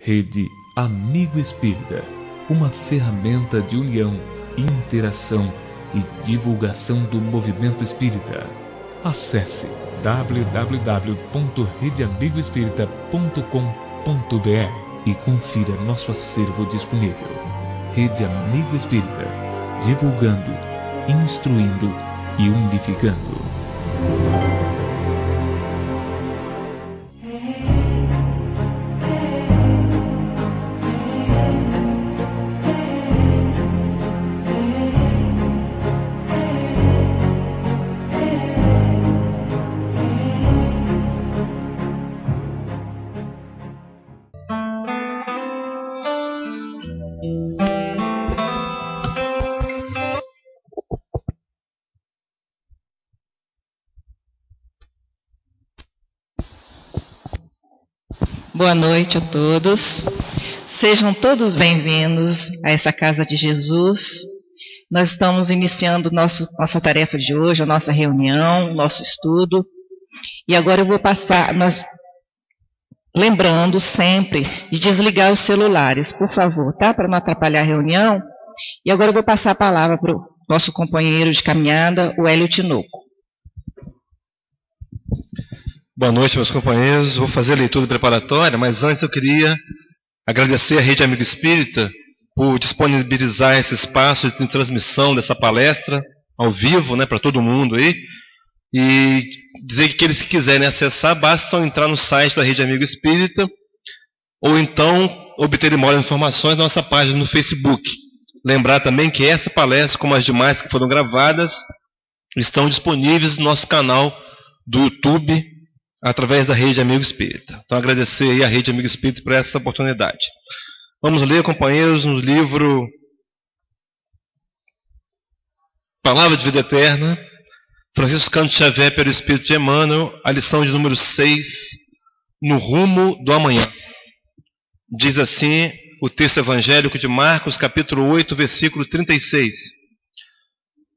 Rede Amigo Espírita, uma ferramenta de união, interação e divulgação do movimento espírita. Acesse www.redeamigoespírita.com.br e confira nosso acervo disponível. Rede Amigo Espírita, divulgando, instruindo e unificando. Boa noite a todos. Sejam todos bem-vindos a essa Casa de Jesus. Nós estamos iniciando nossa tarefa de hoje, a nossa reunião, nosso estudo. E agora eu vou passar, lembrando sempre de desligar os celulares, por favor, tá? Para não atrapalhar a reunião. E agora eu vou passar a palavra para o nosso companheiro de caminhada, o Hélio Tinoco. Boa noite, meus companheiros. Vou fazer a leitura preparatória, mas antes eu queria agradecer à Rede Amigo Espírita por disponibilizar esse espaço de transmissão dessa palestra ao vivo, né, para todo mundo aí. E dizer que aqueles que quiserem acessar, basta entrar no site da Rede Amigo Espírita ou então obterem maiores informações na nossa página no Facebook. Lembrar também que essa palestra, como as demais que foram gravadas, estão disponíveis no nosso canal do YouTube, através da Rede Amigo Espírita. Então, agradecer aí a Rede Amigo Espírita por essa oportunidade. Vamos ler, companheiros, no livro Palavra de Vida Eterna, Francisco Cândido Xavier, pelo Espírito de Emmanuel, a lição de número 6, No Rumo do Amanhã. Diz assim o texto evangélico de Marcos, capítulo 8, versículo 36.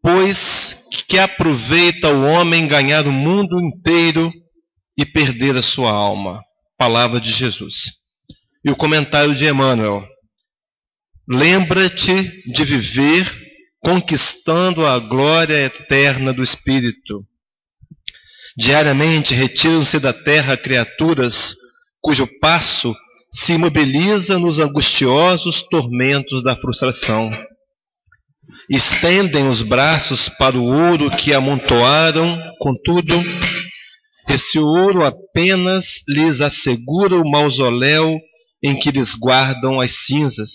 Pois que aproveita o homem ganhar o mundo inteiro e perder a sua alma. Palavra de Jesus. E o comentário de Emmanuel. Lembra-te de viver conquistando a glória eterna do Espírito. Diariamente retiram-se da terra criaturas cujo passo se imobiliza nos angustiosos tormentos da frustração. Estendem os braços para o ouro que amontoaram, contudo, esse ouro apenas lhes assegura o mausoléu em que lhes guardam as cinzas.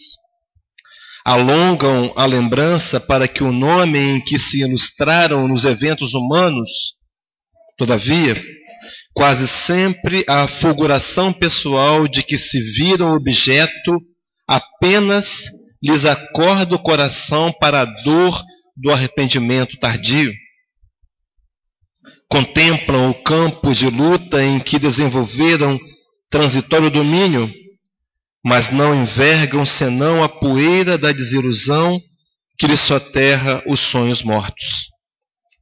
Alongam a lembrança para que o nome em que se ilustraram nos eventos humanos, todavia, quase sempre a fulguração pessoal de que se viram objeto apenas lhes acorda o coração para a dor do arrependimento tardio. Contemplam o campo de luta em que desenvolveram transitório domínio, mas não envergam senão a poeira da desilusão que lhes soterra os sonhos mortos.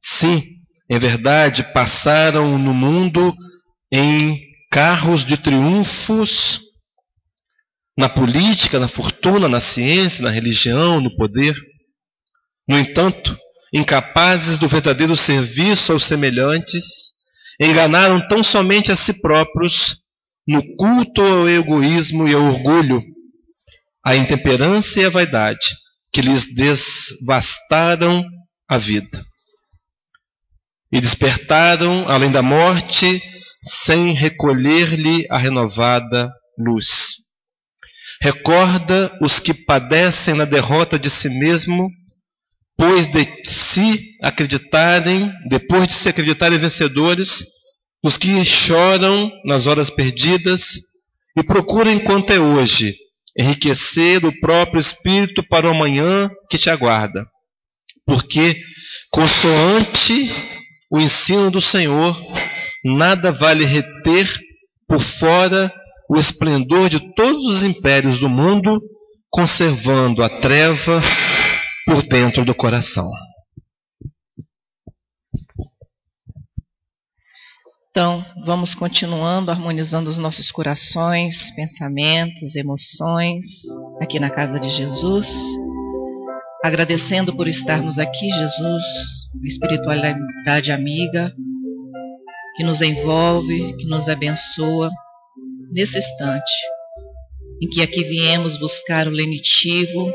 Sim, em verdade, passaram no mundo em carros de triunfos, na política, na fortuna, na ciência, na religião, no poder. No entanto, incapazes do verdadeiro serviço aos semelhantes, enganaram tão somente a si próprios no culto ao egoísmo e ao orgulho, à intemperança e à vaidade, que lhes devastaram a vida. E despertaram, além da morte, sem recolher-lhe a renovada luz. Recorda os que padecem na derrota de si mesmo, depois de se acreditarem vencedores, os que choram nas horas perdidas e procuram, enquanto é hoje, enriquecer o próprio espírito para o amanhã que te aguarda. Porque, consoante o ensino do Senhor, nada vale reter por fora o esplendor de todos os impérios do mundo, conservando a treva por dentro do coração. Então, vamos continuando, harmonizando os nossos corações, pensamentos, emoções, aqui na casa de Jesus. Agradecendo por estarmos aqui, Jesus, espiritualidade amiga, que nos envolve, que nos abençoa, nesse instante, em que aqui viemos buscar o lenitivo,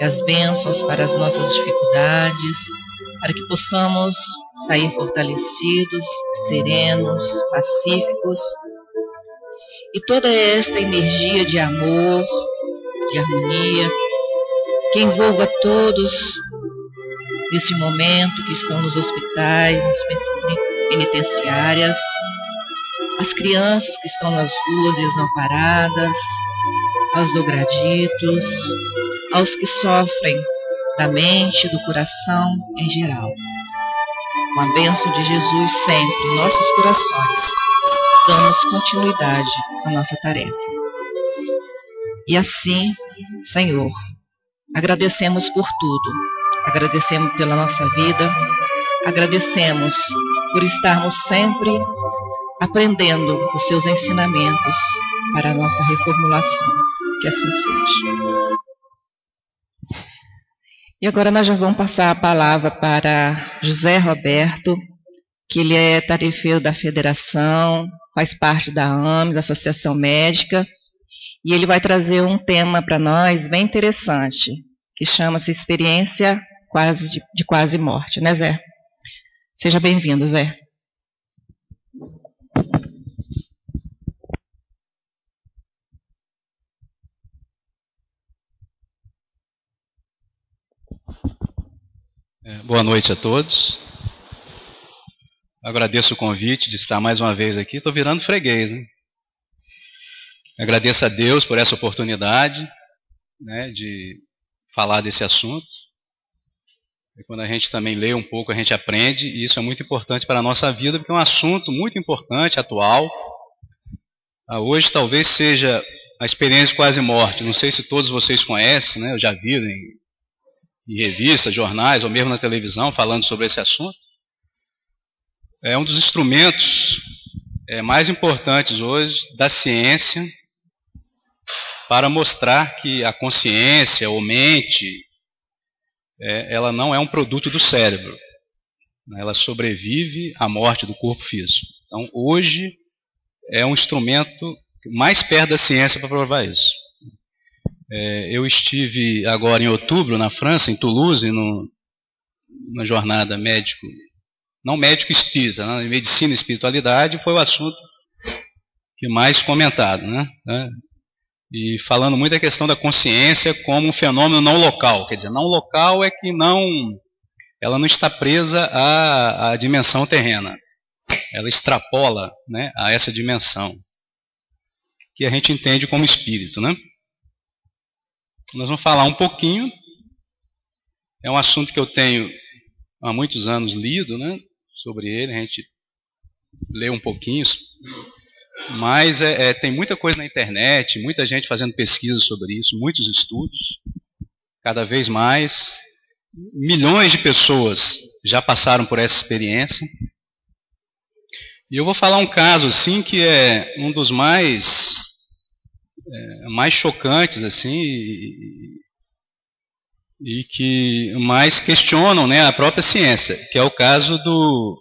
as bênçãos para as nossas dificuldades, para que possamos sair fortalecidos, serenos, pacíficos, e toda esta energia de amor, de harmonia, que envolva todos nesse momento que estão nos hospitais, nas penitenciárias, as crianças que estão nas ruas desamparadas, aos drogaditos, aos que sofrem da mente, do coração em geral. Com a bênção de Jesus sempre em nossos corações, damos continuidade à nossa tarefa. E assim, Senhor, agradecemos por tudo, agradecemos pela nossa vida, agradecemos por estarmos sempre aprendendo os seus ensinamentos para a nossa reformulação, que assim seja. E agora nós já vamos passar a palavra para José Roberto, que ele é tarefeiro da Federação, faz parte da AME, da Associação Médica, e ele vai trazer um tema para nós bem interessante, que chama-se Experiência de Quase Morte, né, Zé? Seja bem-vindo, Zé. Boa noite a todos. Agradeço o convite de estar mais uma vez aqui. Estou virando freguês, né? Agradeço a Deus por essa oportunidade, né, de falar desse assunto. E quando a gente também lê um pouco, a gente aprende, e isso é muito importante para a nossa vida, porque é um assunto muito importante, atual. Hoje talvez seja a experiência de quase morte. Não sei se todos vocês conhecem, né? Eu já vi em revistas, jornais, ou mesmo na televisão, falando sobre esse assunto. É um dos instrumentos mais importantes hoje da ciência para mostrar que a consciência ou mente, ela não é um produto do cérebro. Ela sobrevive à morte do corpo físico. Então, hoje, é um instrumento mais perto da ciência para provar isso. Eu estive agora em outubro na França, em Toulouse, numa jornada médico, não médico espírita, né, medicina e espiritualidade, foi o assunto que mais comentado, né? E falando muito da questão da consciência como um fenômeno não local, quer dizer, não local é que ela não está presa à dimensão terrena, ela extrapola, né, a essa dimensão que a gente entende como espírito, né? Nós vamos falar um pouquinho, é um assunto que eu tenho há muitos anos lido, né, sobre ele, a gente lê um pouquinho, mas tem muita coisa na internet, muita gente fazendo pesquisas sobre isso, muitos estudos, cada vez mais, milhões de pessoas já passaram por essa experiência, e eu vou falar um caso assim que é um dos mais chocantes assim e que mais questionam, né, a própria ciência, que é o caso do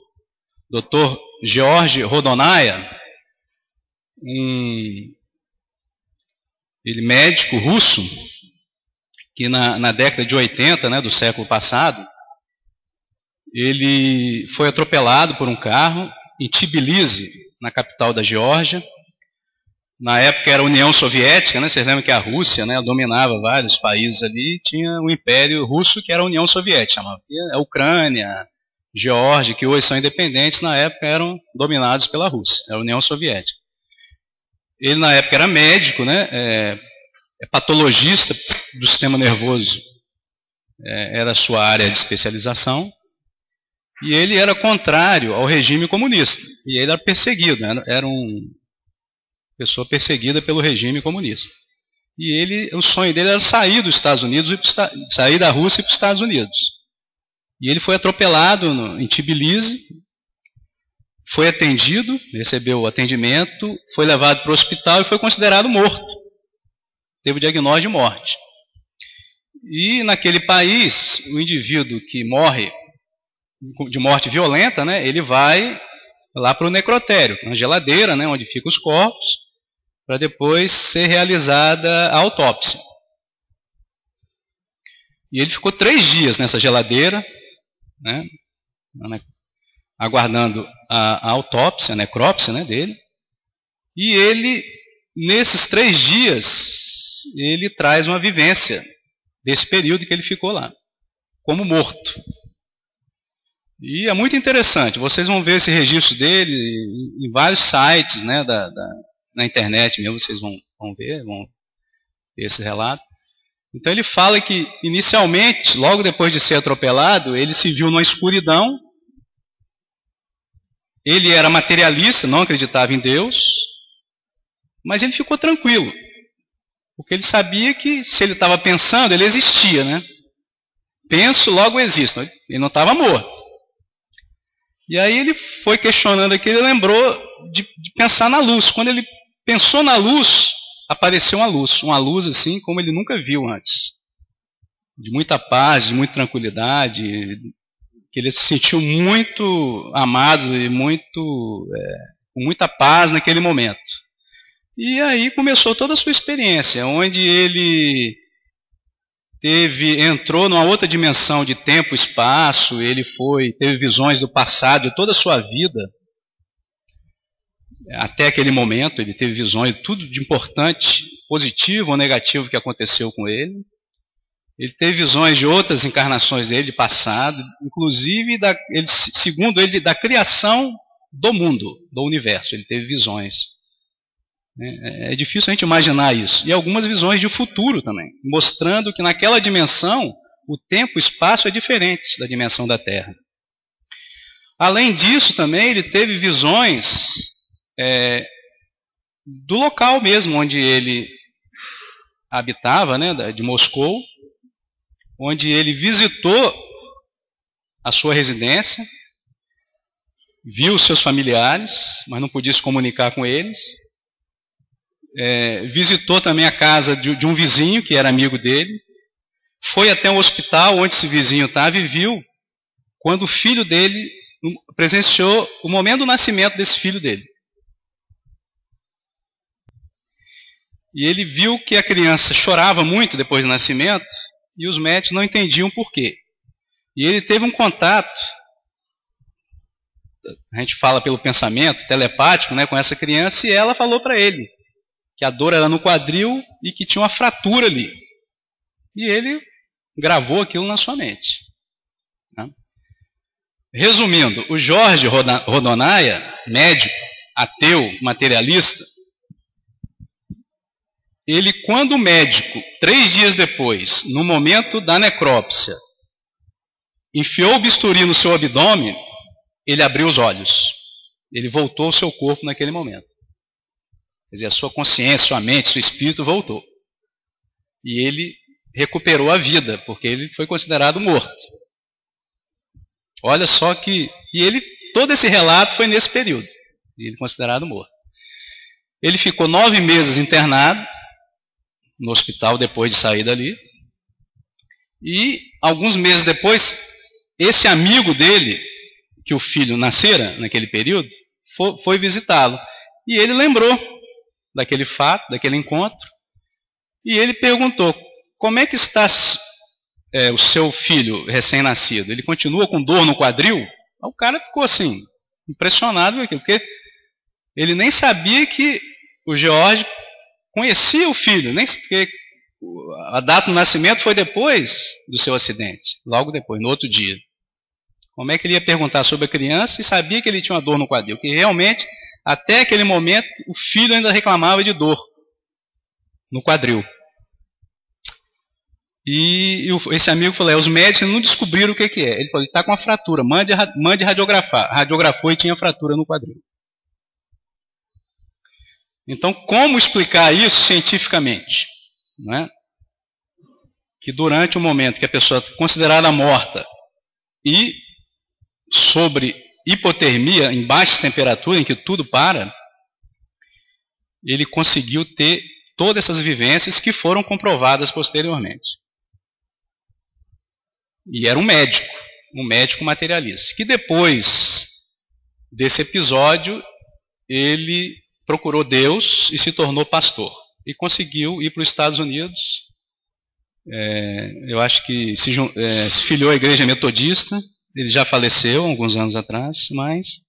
Dr. George Rodonaya, ele médico russo que na década de 80, né, do século passado, ele foi atropelado por um carro em Tbilisi, na capital da Geórgia. Na época era a União Soviética, né? Vocês lembram que a Rússia, né, dominava vários países ali, tinha o Império Russo, que era a União Soviética, chamava. A Ucrânia, Geórgia, que hoje são independentes, na época eram dominados pela Rússia, era a União Soviética. Ele na época era médico, né, patologista do sistema nervoso, era a sua área de especialização, e ele era contrário ao regime comunista, e ele era perseguido, era uma pessoa perseguida pelo regime comunista. E o sonho dele era sair dos Estados Unidos, sair da Rússia e para os Estados Unidos. E ele foi atropelado em Tbilisi, foi atendido, recebeu o atendimento, foi levado para o hospital e foi considerado morto. Teve o diagnóstico de morte. E naquele país, o indivíduo que morre de morte violenta, né, ele vai lá para o necrotério, que é uma geladeira, né, onde ficam os corpos, para depois ser realizada a autópsia. E ele ficou 3 dias nessa geladeira, né, aguardando a autópsia, a necrópsia, né, dele. E ele, nesses 3 dias, ele traz uma vivência desse período que ele ficou lá, como morto. E é muito interessante, vocês vão ver esse registro dele em vários sites, né, na internet mesmo, vocês vão ver esse relato. Então ele fala que, inicialmente, logo depois de ser atropelado, ele se viu numa escuridão, ele era materialista, não acreditava em Deus, mas ele ficou tranquilo, porque ele sabia que se ele estava pensando, ele existia, né? Penso, logo existo, ele não estava morto. E aí ele foi questionando aqui, ele lembrou de pensar na luz. Quando ele pensou na luz, apareceu uma luz assim como ele nunca viu antes. De muita paz, de muita tranquilidade, que ele se sentiu muito amado e com muita paz naquele momento. E aí começou toda a sua experiência, onde ele entrou numa outra dimensão de tempo e espaço, ele teve visões do passado, de toda a sua vida. Até aquele momento, ele teve visões de tudo de importante, positivo ou negativo que aconteceu com ele. Ele teve visões de outras encarnações dele, de passado, inclusive, segundo ele, da criação do mundo, do universo. Ele teve visões. É difícil a gente imaginar isso. E algumas visões de futuro também, mostrando que naquela dimensão, o tempo e o espaço é diferente da dimensão da Terra. Além disso, também, ele teve visões do local mesmo onde ele habitava, né, de Moscou, onde ele visitou a sua residência, viu seus familiares, mas não podia se comunicar com eles. Visitou também a casa de um vizinho, que era amigo dele, foi até um hospital onde esse vizinho estava e viu quando o filho dele presenciou o momento do nascimento desse filho dele. E ele viu que a criança chorava muito depois do nascimento e os médicos não entendiam por quê. E ele teve um contato, a gente fala pelo pensamento telepático, né, com essa criança, e ela falou para ele que a dor era no quadril e que tinha uma fratura ali. E ele gravou aquilo na sua mente. Né? Resumindo, o Jorge Rodonaia, médico, ateu, materialista, ele, quando o médico, 3 dias depois, no momento da necrópsia, enfiou o bisturi no seu abdômen, ele abriu os olhos. Ele voltou ao seu corpo naquele momento. Quer dizer, a sua consciência, sua mente, seu espírito voltou. E ele recuperou a vida, porque ele foi considerado morto. Olha só que... todo esse relato foi nesse período, de ele considerado morto. Ele ficou 9 meses internado no hospital depois de sair dali. E alguns meses depois, esse amigo dele, que o filho nascera naquele período, foi visitá-lo. E ele lembrou daquele fato, daquele encontro, e ele perguntou: como é que está o seu filho recém-nascido? Ele continua com dor no quadril? O cara ficou assim, impressionado com aquilo, porque ele nem sabia que o George conhecia o filho, nem porque a data do nascimento foi depois do seu acidente, logo depois, no outro dia. Como é que ele ia perguntar sobre a criança e sabia que ele tinha uma dor no quadril? Porque realmente, até aquele momento, o filho ainda reclamava de dor no quadril. E esse amigo falou: os médicos não descobriram o que é. Ele falou: ele está com uma fratura, mande radiografar. Radiografou e tinha fratura no quadril. Então, como explicar isso cientificamente? Não é? Que durante o momento que a pessoa é considerada morta e sobre hipotermia, em baixa temperatura, em que tudo para, ele conseguiu ter todas essas vivências que foram comprovadas posteriormente. E era um médico materialista, que depois desse episódio, ele procurou Deus e se tornou pastor. E conseguiu ir para os Estados Unidos. Eu acho que se filiou à igreja metodista. Ele já faleceu alguns anos atrás, mas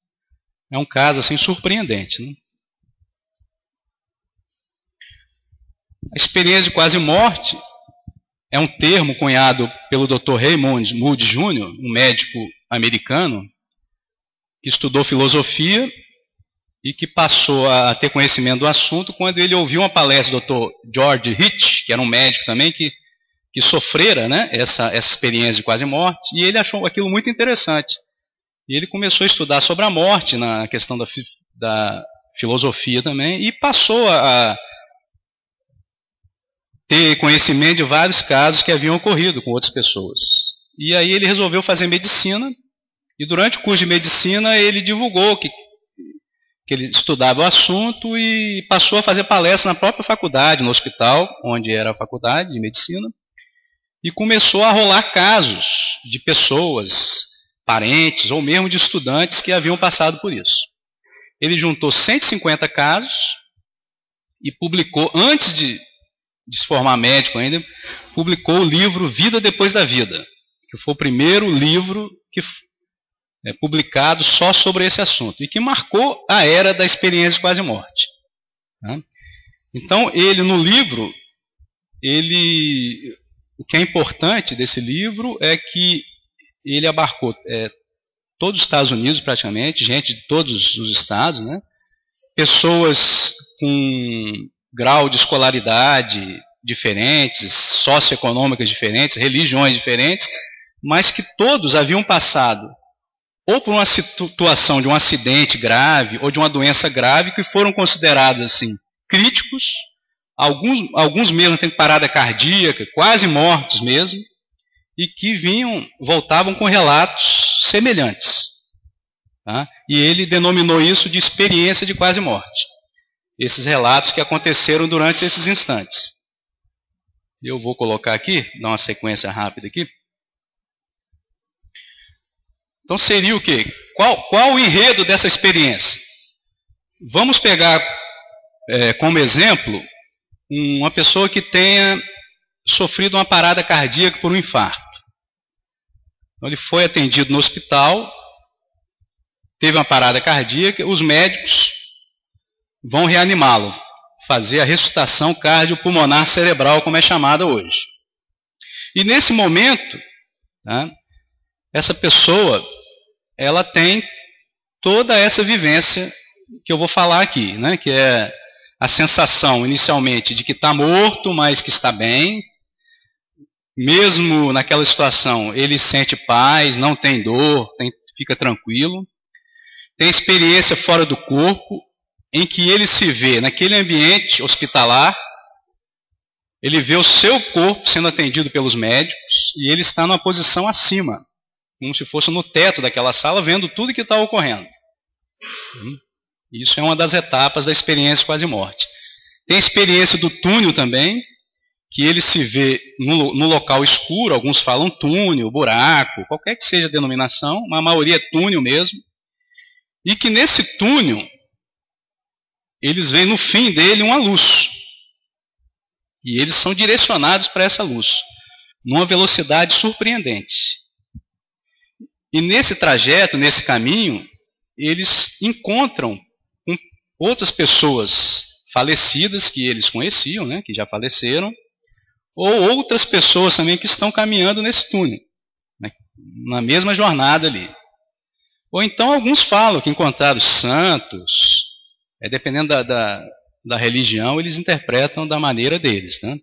é um caso assim surpreendente, né? A experiência de quase morte é um termo cunhado pelo Dr. Raymond Moody Jr., um médico americano que estudou filosofia e que passou a ter conhecimento do assunto quando ele ouviu uma palestra do Dr. George Hitch, que era um médico também que sofrera, né, essa experiência de quase morte, e ele achou aquilo muito interessante. E ele começou a estudar sobre a morte na questão da filosofia também, e passou a ter conhecimento de vários casos que haviam ocorrido com outras pessoas. E aí ele resolveu fazer medicina, e durante o curso de medicina ele divulgou que ele estudava o assunto e passou a fazer palestra na própria faculdade, no hospital, onde era a faculdade de medicina, e começou a rolar casos de pessoas, parentes ou mesmo de estudantes que haviam passado por isso. Ele juntou 150 casos e publicou, antes de se formar médico ainda, publicou o livro Vida Depois da Vida, que foi o primeiro livro que publicado só sobre esse assunto, e que marcou a era da experiência de quase morte. Tá? Então, ele no livro, o que é importante desse livro é que ele abarcou todos os Estados Unidos praticamente, gente de todos os estados, né? Pessoas com grau de escolaridade diferentes, socioeconômicas diferentes, religiões diferentes, mas que todos haviam passado ou por uma situação de um acidente grave ou de uma doença grave que foram considerados assim críticos, alguns mesmo têm parada cardíaca, quase mortos mesmo, e que voltavam com relatos semelhantes. Tá? E ele denominou isso de experiência de quase morte. Esses relatos que aconteceram durante esses instantes. Eu vou colocar aqui, dar uma sequência rápida aqui. Então seria o quê? Qual o enredo dessa experiência? Vamos pegar como exemplo uma pessoa que tenha sofrido uma parada cardíaca por um infarto. Então, ele foi atendido no hospital, teve uma parada cardíaca, os médicos vão reanimá-lo, fazer a ressuscitação cardiopulmonar cerebral, como é chamada hoje. E nesse momento, tá, essa pessoa, ela tem toda essa vivência que eu vou falar aqui, né, que é a sensação inicialmente de que está morto, mas que está bem. Mesmo naquela situação, ele sente paz, não tem dor, fica tranquilo. Tem experiência fora do corpo, em que ele se vê naquele ambiente hospitalar, ele vê o seu corpo sendo atendido pelos médicos, e ele está numa posição acima, como se fosse no teto daquela sala, vendo tudo que está ocorrendo. Isso é uma das etapas da experiência quase morte. Tem a experiência do túnel também, que ele se vê no local escuro, alguns falam túnel, buraco, qualquer que seja a denominação, mas a maioria é túnel mesmo, e que nesse túnel, eles veem no fim dele uma luz, e eles são direcionados para essa luz, numa velocidade surpreendente. E nesse trajeto, nesse caminho, eles encontram com outras pessoas falecidas que eles conheciam, né, que já faleceram, ou outras pessoas também que estão caminhando nesse túnel, né, na mesma jornada ali. Ou então alguns falam que encontraram santos, dependendo da religião, eles interpretam da maneira deles. Né?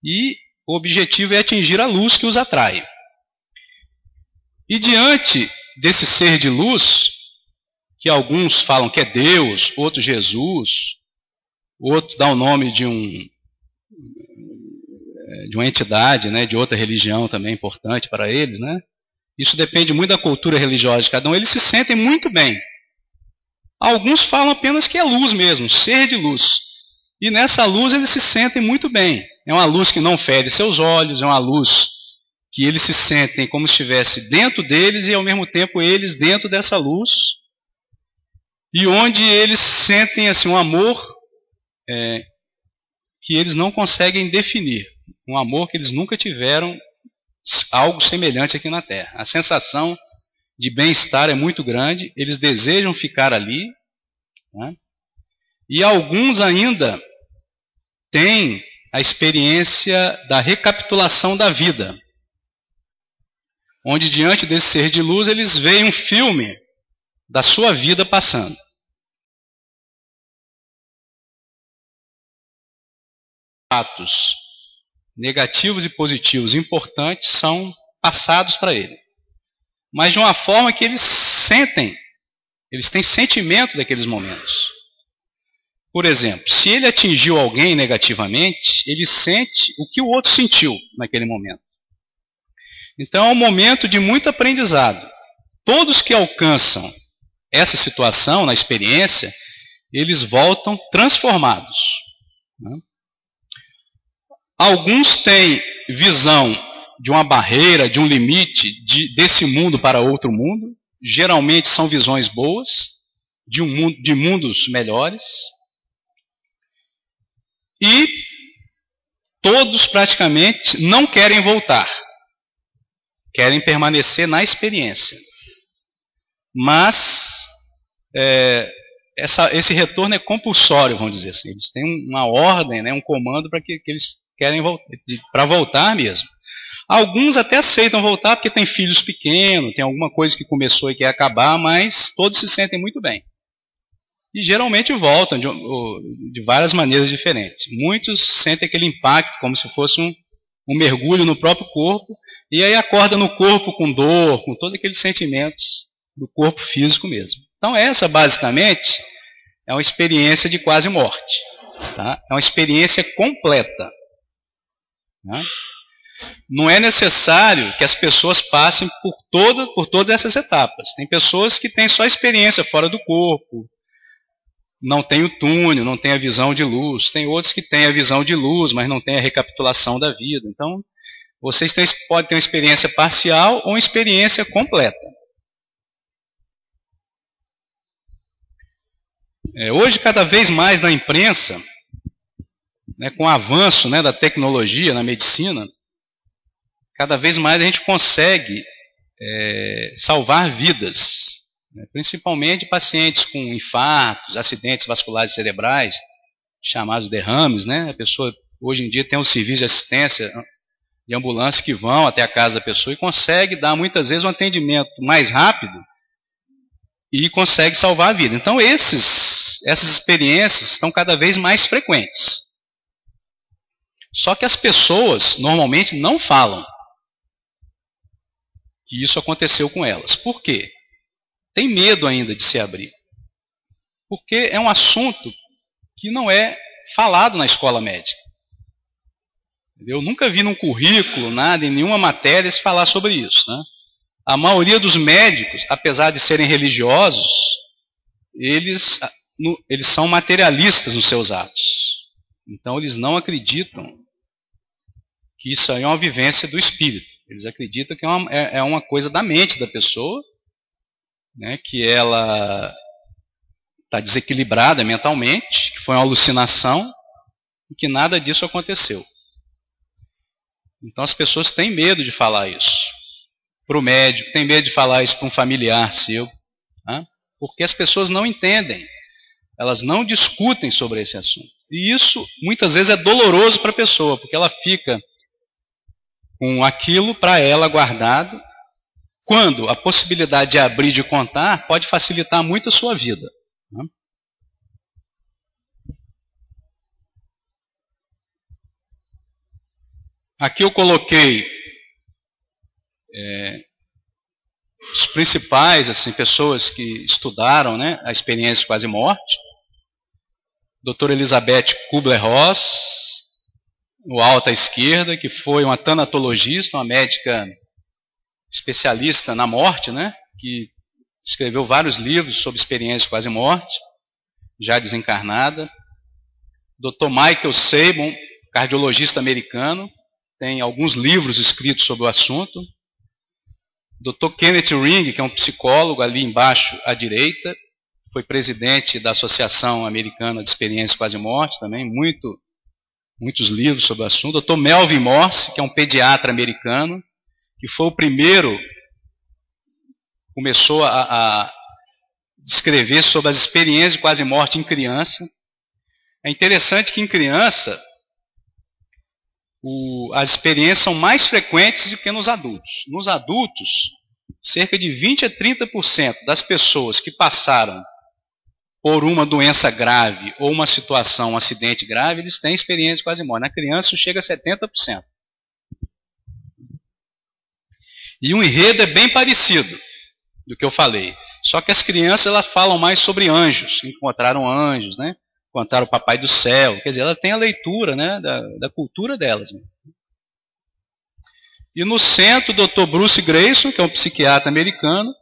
E o objetivo é atingir a luz que os atrai. E diante desse ser de luz, que alguns falam que é Deus, outros Jesus, outros dá o nome de uma entidade, né, de outra religião também importante para eles, né? Isso depende muito da cultura religiosa de cada um. Eles se sentem muito bem. Alguns falam apenas que é luz mesmo, ser de luz. E nessa luz eles se sentem muito bem. É uma luz que não fere seus olhos, é uma luz que eles se sentem como se estivesse dentro deles e ao mesmo tempo eles dentro dessa luz. E onde eles sentem assim, um amor que eles não conseguem definir. Um amor que eles nunca tiveram algo semelhante aqui na Terra. A sensação de bem-estar é muito grande, eles desejam ficar ali, né? E alguns ainda têm a experiência da recapitulação da vida, onde diante desse ser de luz eles veem um filme da sua vida passando. Fatos negativos e positivos importantes são passados para ele, mas de uma forma que eles sentem, eles têm sentimento daqueles momentos. Por exemplo, se ele atingiu alguém negativamente, ele sente o que o outro sentiu naquele momento. Então é um momento de muito aprendizado. Todos que alcançam essa situação na experiência, eles voltam transformados, né? Alguns têm visão de uma barreira, de um limite desse mundo para outro mundo. Geralmente são visões boas, de mundos melhores. E todos praticamente não querem voltar. Querem permanecer na experiência. Mas esse retorno é compulsório, vamos dizer assim. Eles têm uma ordem, né, um comando para que eles querem para voltar mesmo. Alguns até aceitam voltar porque tem filhos pequenos, tem alguma coisa que começou e quer acabar, mas todos se sentem muito bem. E geralmente voltam de várias maneiras diferentes. Muitos sentem aquele impacto como se fosse um mergulho no próprio corpo, e aí acorda no corpo com dor, com todos aqueles sentimentos do corpo físico mesmo. Então essa basicamente é uma experiência de quase morte. Tá? É uma experiência completa. Não é necessário que as pessoas passem por todas essas etapas. Tem pessoas que têm só experiência fora do corpo, não tem o túnel, não tem a visão de luz. Tem outros que têm a visão de luz, mas não tem a recapitulação da vida. Então, vocês podem ter uma experiência parcial ou uma experiência completa. Hoje, cada vez mais na imprensa, né, com o avanço, né, da tecnologia na medicina, cada vez mais a gente consegue salvar vidas, né, principalmente pacientes com infartos, acidentes vasculares cerebrais, chamados derrames, né? A pessoa hoje em dia tem um serviço de assistência de ambulância que vão até a casa da pessoa e consegue dar muitas vezes um atendimento mais rápido e consegue salvar a vida. Então essas experiências estão cada vez mais frequentes. Só que as pessoas normalmente não falam que isso aconteceu com elas. Por quê? Tem medo ainda de se abrir. Porque é um assunto que não é falado na escola médica. Eu nunca vi num currículo, nada, em nenhuma matéria se falar sobre isso, né? A maioria dos médicos, apesar de serem religiosos, eles são materialistas nos seus atos. Então eles não acreditam que isso aí é uma vivência do espírito. Eles acreditam que é uma coisa da mente da pessoa, né, que ela está desequilibrada mentalmente, que foi uma alucinação e que nada disso aconteceu. Então as pessoas têm medo de falar isso para o médico, têm medo de falar isso para um familiar seu, né, porque as pessoas não entendem, elas não discutem sobre esse assunto. E isso muitas vezes é doloroso para a pessoa, porque ela fica com aquilo para ela guardado, quando a possibilidade de abrir e de contar pode facilitar muito a sua vida. Aqui eu coloquei os principais, assim, pessoas que estudaram, né, a experiência de quase morte. Doutora Elizabeth Kubler-Ross, no alto à esquerda, que foi uma tanatologista, uma médica especialista na morte, né? Que escreveu vários livros sobre experiência de quase morte, já desencarnada. Dr. Michael Sabin, cardiologista americano, tem alguns livros escritos sobre o assunto. Dr. Kenneth Ring, que é um psicólogo ali embaixo à direita, foi presidente da Associação Americana de Experiência Quase Morte, também muitos livros sobre o assunto. Dr. Melvin Morse, que é um pediatra americano, que foi o primeiro, começou a descrever sobre as experiências de quase morte em criança. É interessante que em criança as experiências são mais frequentes do que nos adultos. Nos adultos, cerca de 20 a 30% das pessoas que passaram por uma doença grave ou uma situação, um acidente grave, eles têm experiência de quase morte. Na criança, isso chega a 70%. E o enredo é bem parecido do que eu falei. Só que as crianças elas falam mais sobre anjos. Encontraram anjos, né? Encontraram o Papai do Céu. Quer dizer, ela tem a leitura, né, da cultura delas. E no centro, o Dr. Bruce Greyson, que é um psiquiatra americano,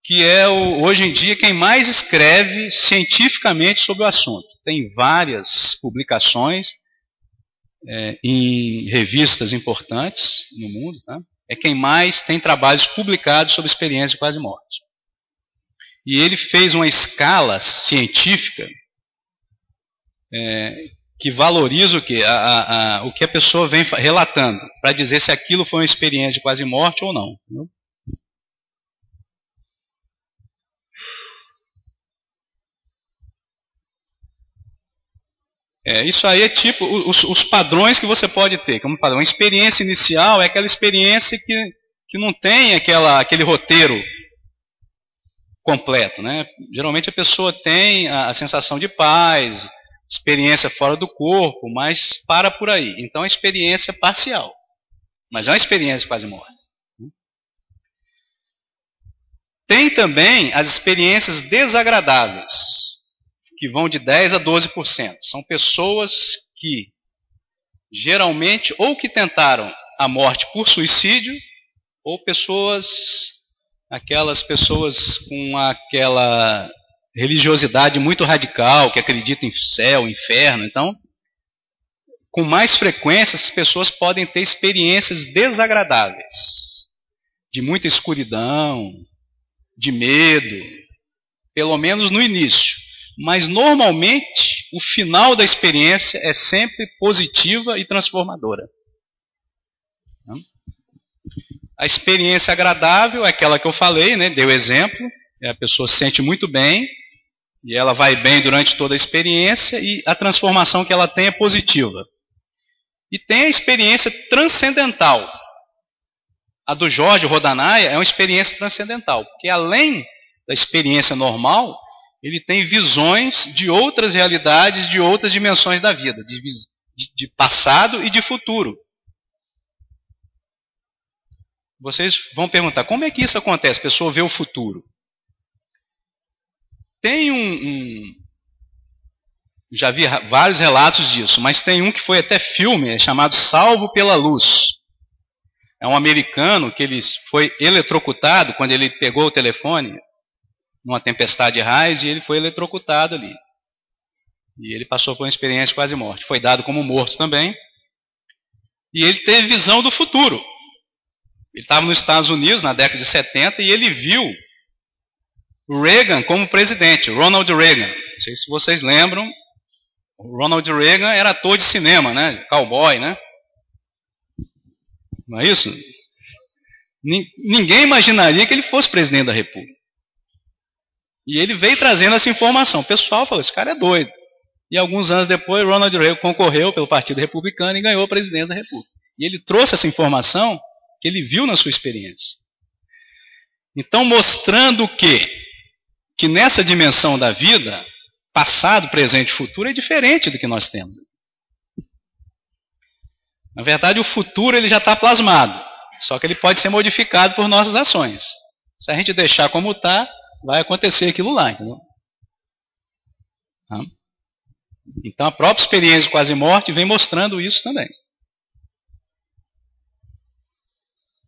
que é hoje em dia quem mais escreve cientificamente sobre o assunto. Tem várias publicações em revistas importantes no mundo. Tá? É quem mais tem trabalhos publicados sobre experiência de quase morte. E ele fez uma escala científica que valoriza o quê? O que a pessoa vem relatando, para dizer se aquilo foi uma experiência de quase morte ou não. Isso aí é tipo os padrões que você pode ter. Como eu falei, uma experiência inicial é aquela experiência que não tem aquele roteiro completo, né? Geralmente a pessoa tem a sensação de paz, experiência fora do corpo, mas para por aí. Então é experiência parcial, mas é uma experiência quase morte. Tem também as experiências desagradáveis, que vão de 10 a 12%. São pessoas que geralmente ou que tentaram a morte por suicídio, ou aquelas pessoas com aquela religiosidade muito radical, que acredita em céu, inferno. Então, com mais frequência, essas pessoas podem ter experiências desagradáveis, de muita escuridão, de medo, pelo menos no início. Mas, normalmente, o final da experiência é sempre positiva e transformadora. A experiência agradável é aquela que eu falei, né? Dei o exemplo, a pessoa se sente muito bem, e ela vai bem durante toda a experiência, e a transformação que ela tem é positiva. E tem a experiência transcendental. A do Jorge Rodanaia é uma experiência transcendental, porque além da experiência normal, ele tem visões de outras realidades, de outras dimensões da vida, de passado e de futuro. Vocês vão perguntar, como é que isso acontece? A pessoa vê o futuro. Tem já vi vários relatos disso, mas tem um que foi até filme, chamado Salvo pela Luz. É um americano que ele foi eletrocutado quando ele pegou o telefone numa tempestade de raios, e ele foi eletrocutado ali. E ele passou por uma experiência quase morte. Foi dado como morto também. E ele teve visão do futuro. Ele estava nos Estados Unidos na década de 70 e ele viu o Reagan como presidente, Ronald Reagan. Não sei se vocês lembram, o Ronald Reagan era ator de cinema, né? Cowboy, né? Não é isso? Ninguém imaginaria que ele fosse presidente da República. E ele veio trazendo essa informação. O pessoal falou, esse cara é doido. E alguns anos depois, Ronald Reagan concorreu pelo Partido Republicano e ganhou a presidência da República. E ele trouxe essa informação que ele viu na sua experiência. Então, mostrando que nessa dimensão da vida, passado, presente e futuro é diferente do que nós temos. Na verdade, o futuro ele já está plasmado, só que ele pode ser modificado por nossas ações. Se a gente deixar como está, vai acontecer aquilo lá. Entendeu? Então, a própria experiência de quase morte vem mostrando isso também.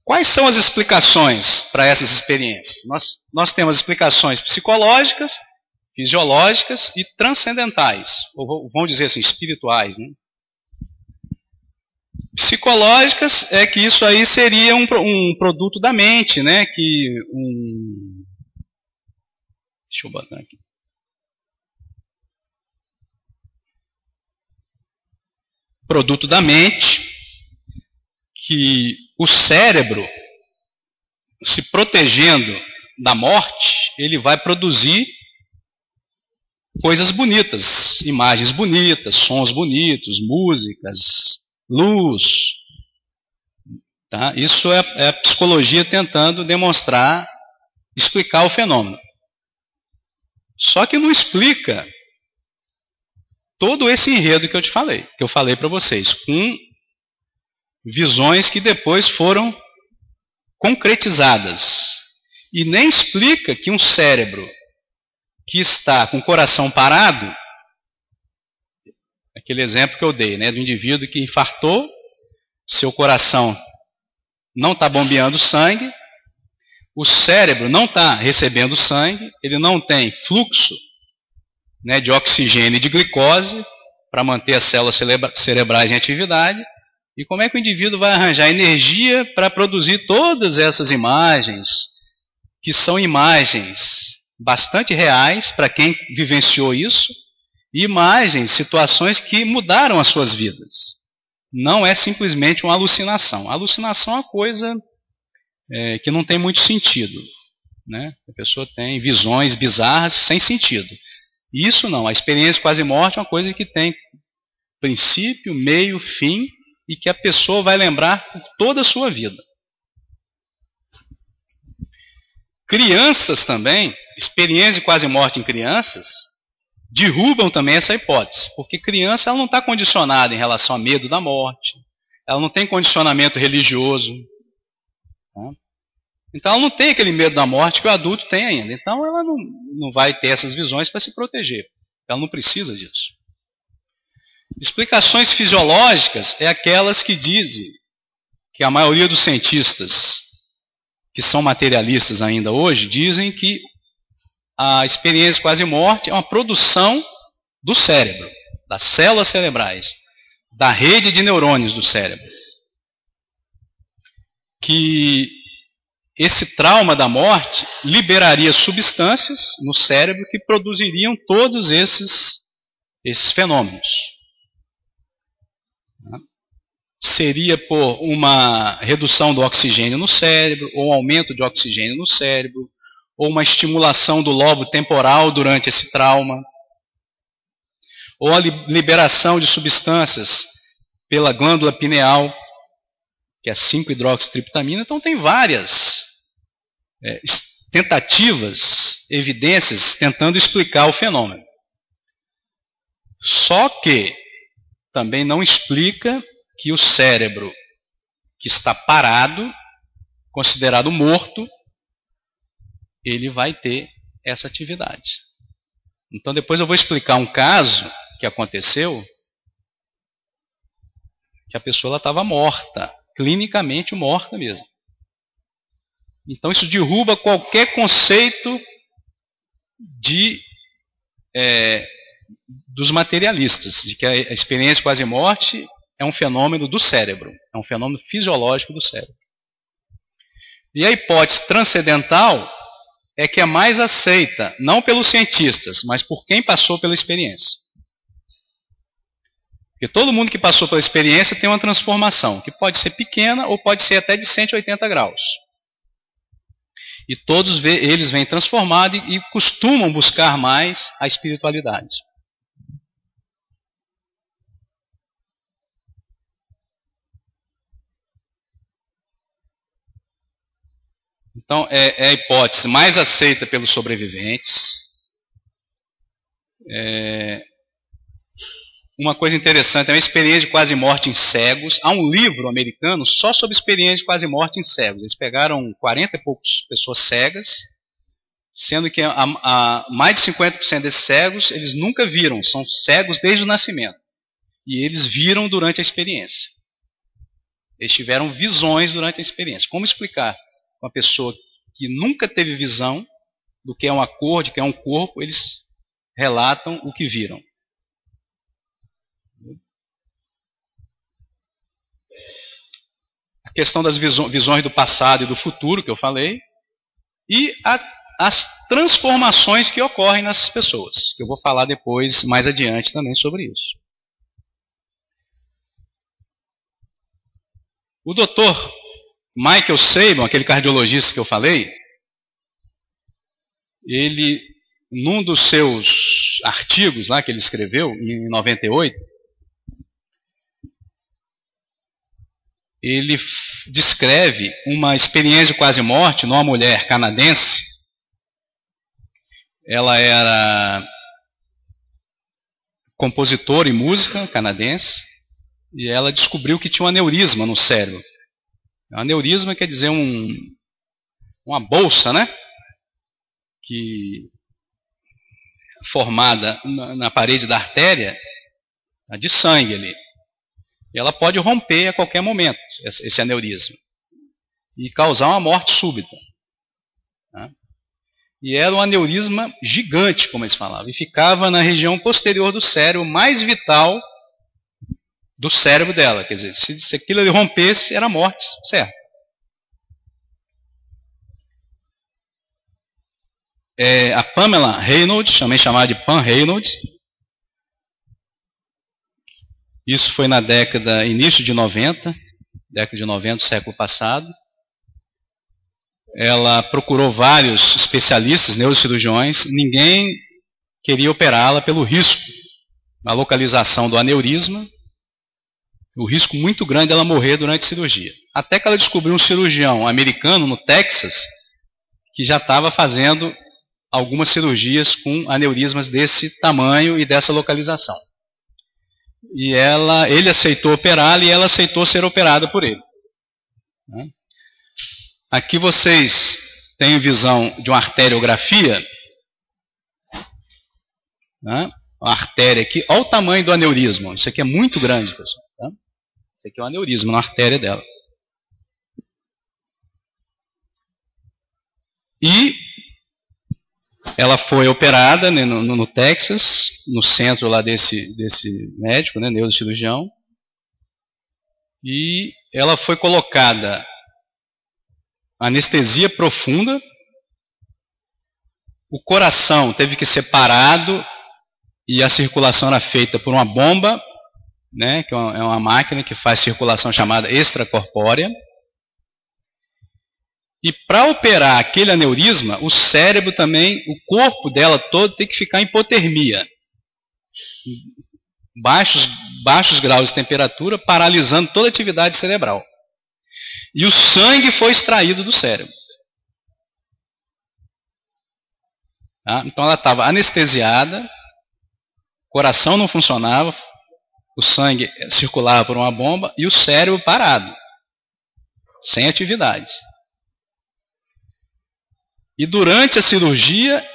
Quais são as explicações para essas experiências? Nós temos explicações psicológicas, fisiológicas e transcendentais, ou vamos dizer assim, espirituais, né? Psicológicas é que isso aí seria um produto da mente, né? Deixa eu botar aqui. Produto da mente, que o cérebro, se protegendo da morte, ele vai produzir coisas bonitas, imagens bonitas, sons bonitos, músicas, luz. Tá? Isso é a psicologia tentando demonstrar, explicar o fenômeno. Só que não explica todo esse enredo que eu falei para vocês, com visões que depois foram concretizadas. E nem explica que um cérebro que está com o coração parado, aquele exemplo que eu dei, né, do indivíduo que infartou, seu coração não está bombeando sangue, o cérebro não está recebendo sangue, ele não tem fluxo, né, de oxigênio e de glicose para manter as células cerebrais em atividade. E como é que o indivíduo vai arranjar energia para produzir todas essas imagens, que são imagens bastante reais para quem vivenciou isso, e imagens, situações que mudaram as suas vidas. Não é simplesmente uma alucinação. A alucinação é uma coisa que não tem muito sentido, né? A pessoa tem visões bizarras sem sentido. Isso não, a experiência quase-morte é uma coisa que tem princípio, meio, fim, e que a pessoa vai lembrar por toda a sua vida. Crianças também, experiência de quase-morte em crianças, derrubam também essa hipótese, porque criança ela não está condicionada em relação a medo da morte, ela não tem condicionamento religioso, tá? Então ela não tem aquele medo da morte que o adulto tem ainda, então ela não vai ter essas visões para se proteger, ela não precisa disso. Explicações fisiológicas é aquelas que dizem que a maioria dos cientistas que são materialistas ainda hoje dizem que a experiência de quase-morte é uma produção do cérebro, das células cerebrais, da rede de neurônios do cérebro. Que esse trauma da morte liberaria substâncias no cérebro que produziriam todos esses fenômenos. Seria por uma redução do oxigênio no cérebro, ou um aumento de oxigênio no cérebro, ou uma estimulação do lobo temporal durante esse trauma, ou a liberação de substâncias pela glândula pineal, que é 5-hidroxitriptamina. Então tem várias tentativas, evidências, tentando explicar o fenômeno. Só que também não explica que o cérebro que está parado, considerado morto, ele vai ter essa atividade. Então depois eu vou explicar um caso que aconteceu, que a pessoa estava morta, clinicamente morta mesmo. Então isso derruba qualquer conceito dos materialistas, de que a experiência quase-morte é um fenômeno do cérebro, é um fenômeno fisiológico do cérebro. E a hipótese transcendental é que é mais aceita, não pelos cientistas, mas por quem passou pela experiência. Porque todo mundo que passou pela experiência tem uma transformação, que pode ser pequena ou pode ser até de 180 graus. E todos eles vêm transformados e costumam buscar mais a espiritualidade. Então, é a hipótese mais aceita pelos sobreviventes. Uma coisa interessante é uma experiência de quase-morte em cegos. Há um livro americano só sobre experiência de quase-morte em cegos. Eles pegaram 40 e poucas pessoas cegas, sendo que mais de 50% desses cegos eles nunca viram, são cegos desde o nascimento. E eles viram durante a experiência. Eles tiveram visões durante a experiência. Como explicar uma pessoa que nunca teve visão do que é uma cor, de que é um corpo, eles relatam o que viram. A questão das visões do passado e do futuro, que eu falei, e as transformações que ocorrem nessas pessoas, que eu vou falar depois, mais adiante também sobre isso. O doutor Michael Sabin, aquele cardiologista que eu falei, ele, num dos seus artigos lá que ele escreveu, em 98, ele descreve uma experiência de quase morte numa mulher canadense. Ela era compositora e música canadense, e ela descobriu que tinha um aneurisma no cérebro. Um aneurisma quer dizer uma bolsa, né? Que formada na parede da artéria de sangue ali. E ela pode romper a qualquer momento, esse aneurisma, e causar uma morte súbita. Tá? E era um aneurisma gigante, como eles falavam, e ficava na região posterior do cérebro, mais vital do cérebro dela. Quer dizer, se aquilo ali rompesse, era morte, certo? A Pamela Reynolds, também chamada de Pam Reynolds, isso foi na início de 90, década de 90 do século passado. Ela procurou vários especialistas, neurocirurgiões, ninguém queria operá-la pelo risco, a localização do aneurisma, o risco muito grande dela morrer durante a cirurgia. Até que ela descobriu um cirurgião americano no Texas, que já estava fazendo algumas cirurgias com aneurismas desse tamanho e dessa localização. E ele aceitou operá-la e ela aceitou ser operada por ele. Aqui vocês têm visão de uma arteriografia. Uma artéria aqui. Olha o tamanho do aneurisma. Isso aqui é muito grande, pessoal. Isso aqui é um aneurisma na artéria dela. E ela foi operada, né, no Texas, no centro lá desse médico, né, neurocirurgião, e ela foi colocada anestesia profunda, o coração teve que ser parado e a circulação era feita por uma bomba, né, que é uma máquina que faz circulação chamada extracorpórea. E para operar aquele aneurisma, o cérebro também, o corpo dela todo tem que ficar em hipotermia. Baixos graus de temperatura, paralisando toda a atividade cerebral. E o sangue foi extraído do cérebro. Tá? Então ela estava anestesiada, o coração não funcionava, o sangue circulava por uma bomba e o cérebro parado, sem atividade. E durante a cirurgia,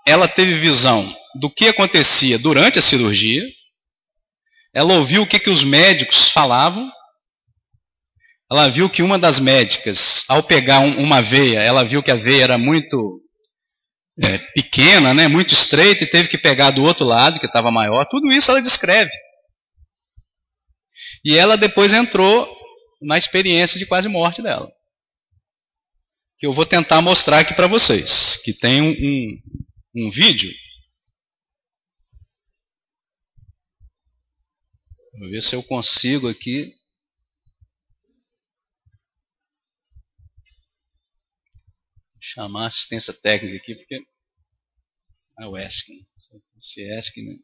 ela teve visão do que acontecia durante a cirurgia, ela ouviu o que os médicos falavam, ela viu que uma das médicas, ao pegar uma veia, ela viu que a veia era muito pequena, né, muito estreita, e teve que pegar do outro lado, que estava maior. Tudo isso ela descreve. E ela depois entrou na experiência de quase morte dela, que eu vou tentar mostrar aqui para vocês, que tem um vídeo. Vou ver se eu consigo aqui. Chamar a assistência técnica aqui, porque é o ESC. Esse ESC, né?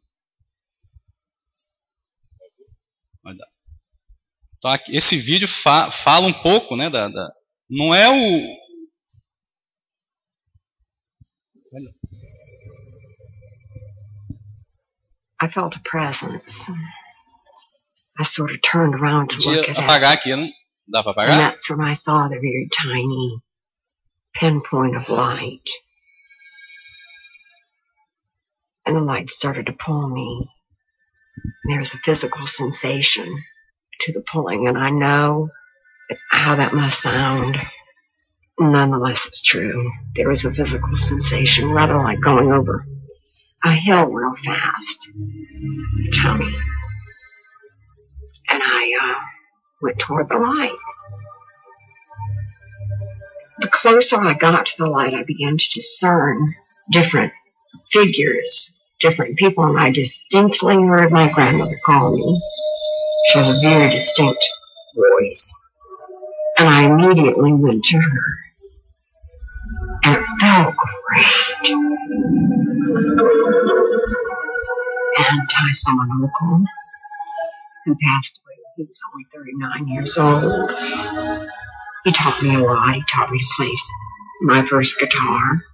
Vai dar. Então, aqui, esse vídeo fala um pouco, né, não é o... I felt a presence. I sort of turned around to look at it. Apagar aqui, não dá para apagar? And that's when I saw the very tiny pinpoint of light. And the light started to pull me. And there was a physical sensation to the pulling, and I know How that must sound. Nonetheless, it's true. There was a physical sensation, rather like going over a hill real fast. Tell me. And I went toward the light. The closer I got to the light, I began to discern different figures, different people, and I distinctly heard my grandmother call me. She has a very distinct voice. And I immediately went to her. And it felt great. And I saw an uncle who passed away. He was only 39 years old. He taught me a lot. He taught me to play my first guitar.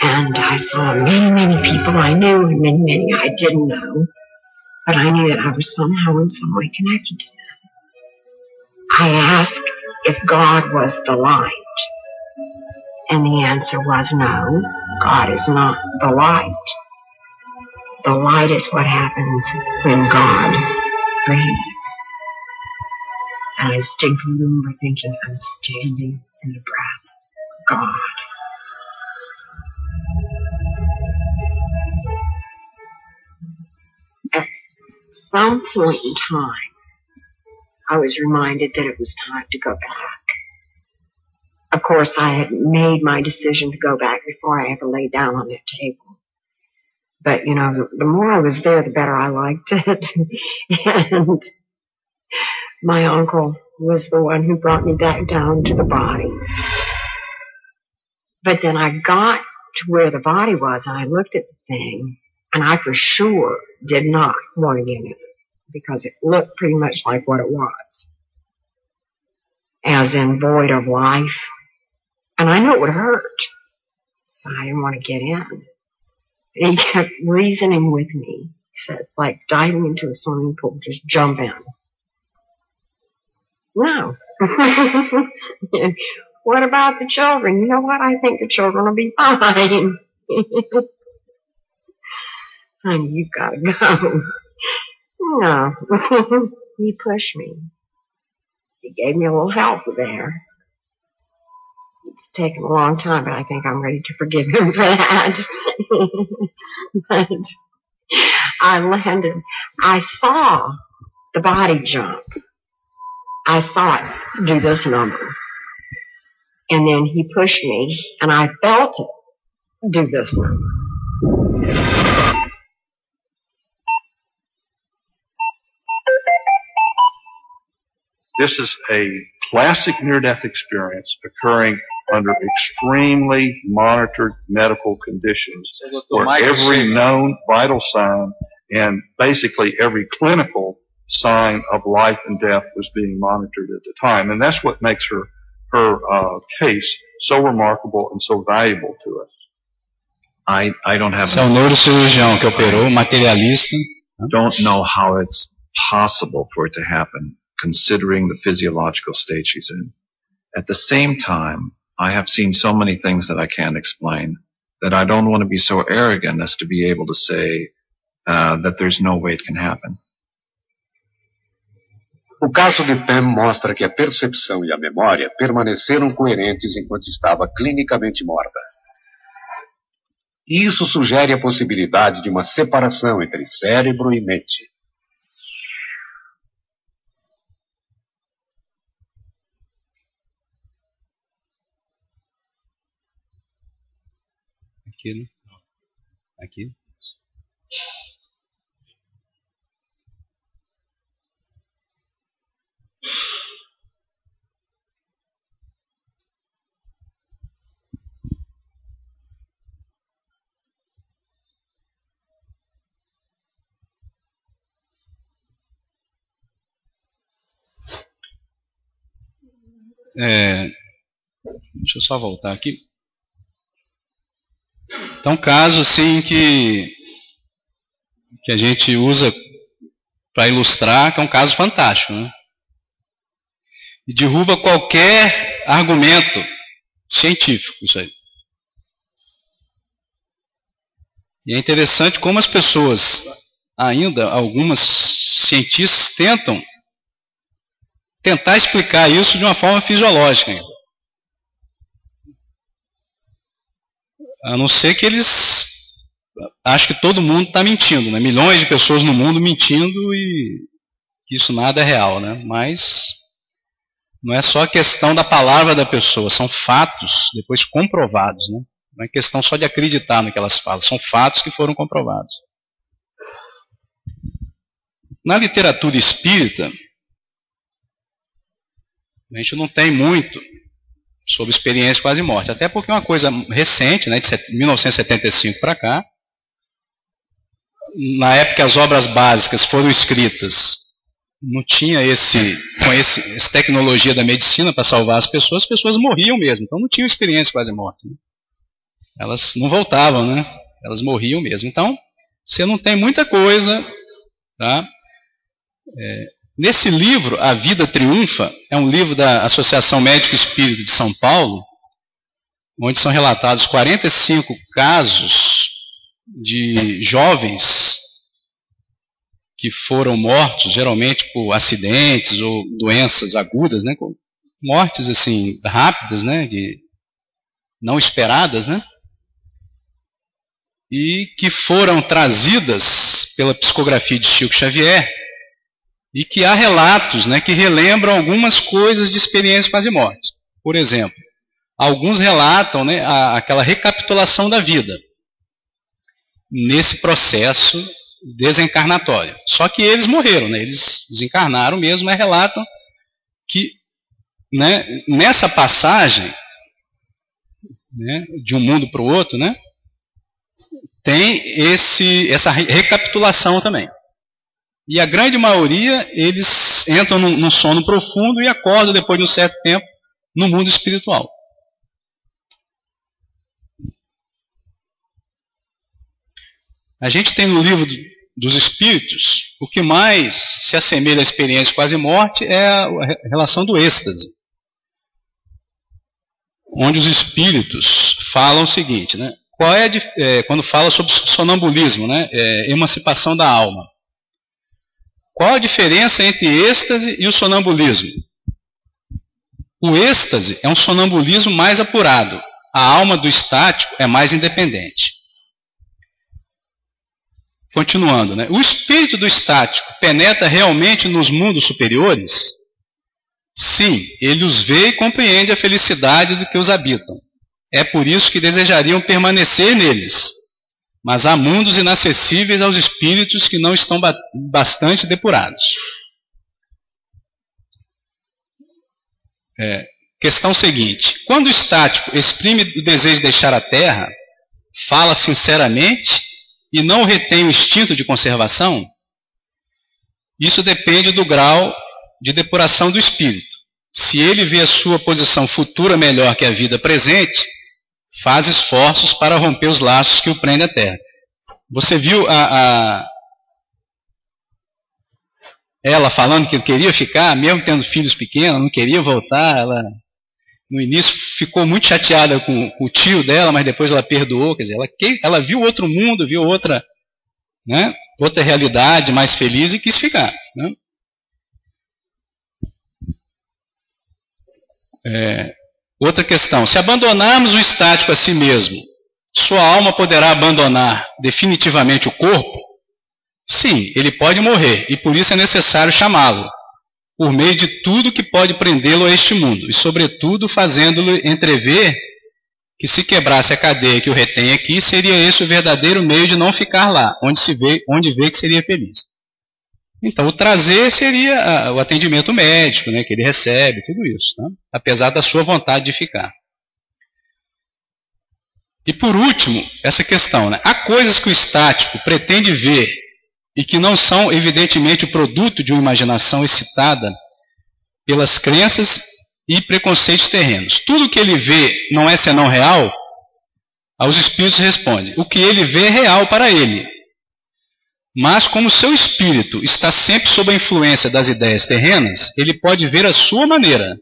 And I saw many, many people I knew and many, many I didn't know. But I knew that I was somehow in some way connected to them. I asked if God was the light. And the answer was no, God is not the light. The light is what happens when God breathes. And I distinctly remember thinking, I'm standing in the breath of God. At some point in time, I was reminded that it was time to go back. Of course, I had made my decision to go back before I ever laid down on that table. But, you know, the more I was there, the better I liked it. And my uncle was the one who brought me back down to the body. But then I got to where the body was, and I looked at the thing, and I for sure did not want to get in it, because it looked pretty much like what it was, as in void of life. And I knew it would hurt, so I didn't want to get in. And he kept reasoning with me. He says, like diving into a swimming pool, just jump in. No. What about the children? You know what? I think the children will be fine. Honey, you've got to go. No. He pushed me. He gave me a little help there. It's taken a long time, but I think I'm ready to forgive him for that. But I landed. I saw the body jump. I saw it do this number. And then he pushed me, and I felt it do this number. This is a classic near-death experience occurring under extremely monitored medical conditions, where every known vital sign and basically every clinical sign of life and death was being monitored at the time. And that's what makes her case so remarkable and so valuable to us. I don't have Esse é o neurocirurgião que operou, materialista. don't know how it's possible for it to happen, considering the physiological state she's in. At the same time, I have seen so many things that I can't explain that I don't want to be so arrogant as to be able to say that there's no way it can happen. O caso de Pam mostra que a percepção e a memória permaneceram coerentes enquanto estava clinicamente morta. Isso sugere a possibilidade de uma separação entre cérebro e mente. Aqui, né? Aqui. Deixa eu só voltar aqui. Então, caso assim que a gente usa para ilustrar, que é um caso fantástico, né? E derruba qualquer argumento científico, isso aí. E é interessante como as pessoas, ainda algumas cientistas, tentam tentar explicar isso de uma forma fisiológica ainda. A não ser que eles acham que todo mundo está mentindo, né? Milhões de pessoas no mundo mentindo e que isso nada é real, né? Mas não é só a questão da palavra da pessoa, são fatos depois comprovados, né? Não é questão só de acreditar no que elas falam, são fatos que foram comprovados. Na literatura espírita, a gente não tem muito sobre experiência quase morte, até porque é uma coisa recente, né, de 1975 para cá. Na época que as obras básicas foram escritas, não tinha essa tecnologia da medicina para salvar as pessoas morriam mesmo, então não tinham experiência quase morte, né? Elas não voltavam, né? Elas morriam mesmo. Então, você não tem muita coisa, tá? Nesse livro, A Vida Triunfa, é um livro da Associação Médico Espírita de São Paulo, onde são relatados 45 casos de jovens que foram mortos, geralmente por acidentes ou doenças agudas, né? Mortes assim rápidas, né? Não esperadas, né? E que foram trazidas pela psicografia de Chico Xavier, e que há relatos, né, que relembram algumas coisas de experiência quase morte. Por exemplo, alguns relatam, né, aquela recapitulação da vida nesse processo desencarnatório. Só que eles morreram, né, eles desencarnaram mesmo, mas relatam que, né, nessa passagem, né, de um mundo para o outro, né, tem essa recapitulação também. E a grande maioria, eles entram num sono profundo e acordam depois de um certo tempo no mundo espiritual. A gente tem no livro dos Espíritos, o que mais se assemelha à experiência de quase morte é a relação do êxtase. Onde os Espíritos falam o seguinte, né? Quando fala sobre sonambulismo, né? Emancipação da alma. Qual a diferença entre êxtase e o sonambulismo? O êxtase é um sonambulismo mais apurado. A alma do estático é mais independente. Continuando, né? O espírito do estático penetra realmente nos mundos superiores? Sim, ele os vê e compreende a felicidade do que os habitam. É por isso que desejariam permanecer neles. Mas há mundos inacessíveis aos espíritos que não estão bastante depurados. Questão seguinte. Quando o estático exprime o desejo de deixar a Terra, fala sinceramente e não retém o instinto de conservação? Isso depende do grau de depuração do espírito. Se ele vê a sua posição futura melhor que a vida presente, faz esforços para romper os laços que o prendem à Terra. Você viu ela falando que queria ficar, mesmo tendo filhos pequenos, não queria voltar. Ela, no início, ficou muito chateada com o tio dela, mas depois ela perdoou. Quer dizer, ela viu outro mundo, viu outra, né, outra realidade mais feliz e quis ficar, né? Outra questão, se abandonarmos o estático a si mesmo, sua alma poderá abandonar definitivamente o corpo? Sim, ele pode morrer, e por isso é necessário chamá-lo, por meio de tudo que pode prendê-lo a este mundo, e sobretudo fazendo-lo entrever que se quebrasse a cadeia que o retém aqui, seria esse o verdadeiro meio de não ficar lá, onde vê que seria feliz. Então, o trazer seria o atendimento médico, né, que ele recebe, tudo isso, né, apesar da sua vontade de ficar. E por último, essa questão, né, há coisas que o estático pretende ver e que não são evidentemente o produto de uma imaginação excitada pelas crenças e preconceitos terrenos. Tudo que ele vê não é senão real? Aos espíritos responde, o que ele vê é real para ele. Mas como seu espírito está sempre sob a influência das ideias terrenas, ele pode ver a sua maneira,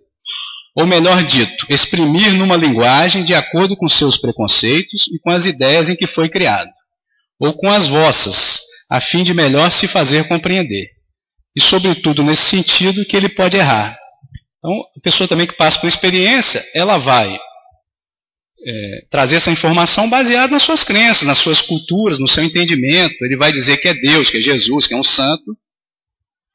ou melhor dito, exprimir numa linguagem de acordo com seus preconceitos e com as ideias em que foi criado, ou com as vossas, a fim de melhor se fazer compreender. E sobretudo nesse sentido que ele pode errar, Então, a pessoa também que passa por experiência, ela vai trazer essa informação baseada nas suas crenças, nas suas culturas, no seu entendimento. Ele vai dizer que é Deus, que é Jesus, que é um santo,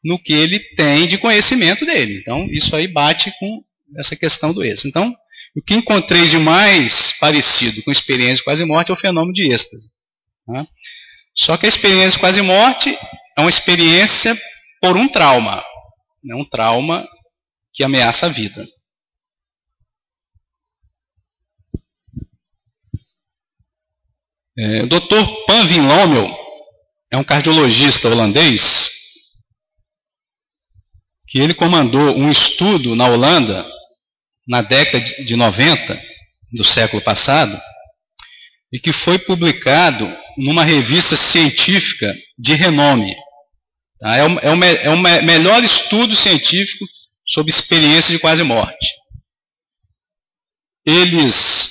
no que ele tem de conhecimento dele. Então, isso aí bate com essa questão do êxtase. Então, o que encontrei de mais parecido com experiência de quase morte é o fenômeno de êxtase. Tá? Só que a experiência de quase morte é uma experiência por um trauma. É um trauma que ameaça a vida. O Dr. Pan Van Lommel é um cardiologista holandês que ele comandou um estudo na Holanda na década de 90 do século passado e que foi publicado numa revista científica de renome. Tá? É o melhor estudo científico sobre experiência de quase morte. Eles,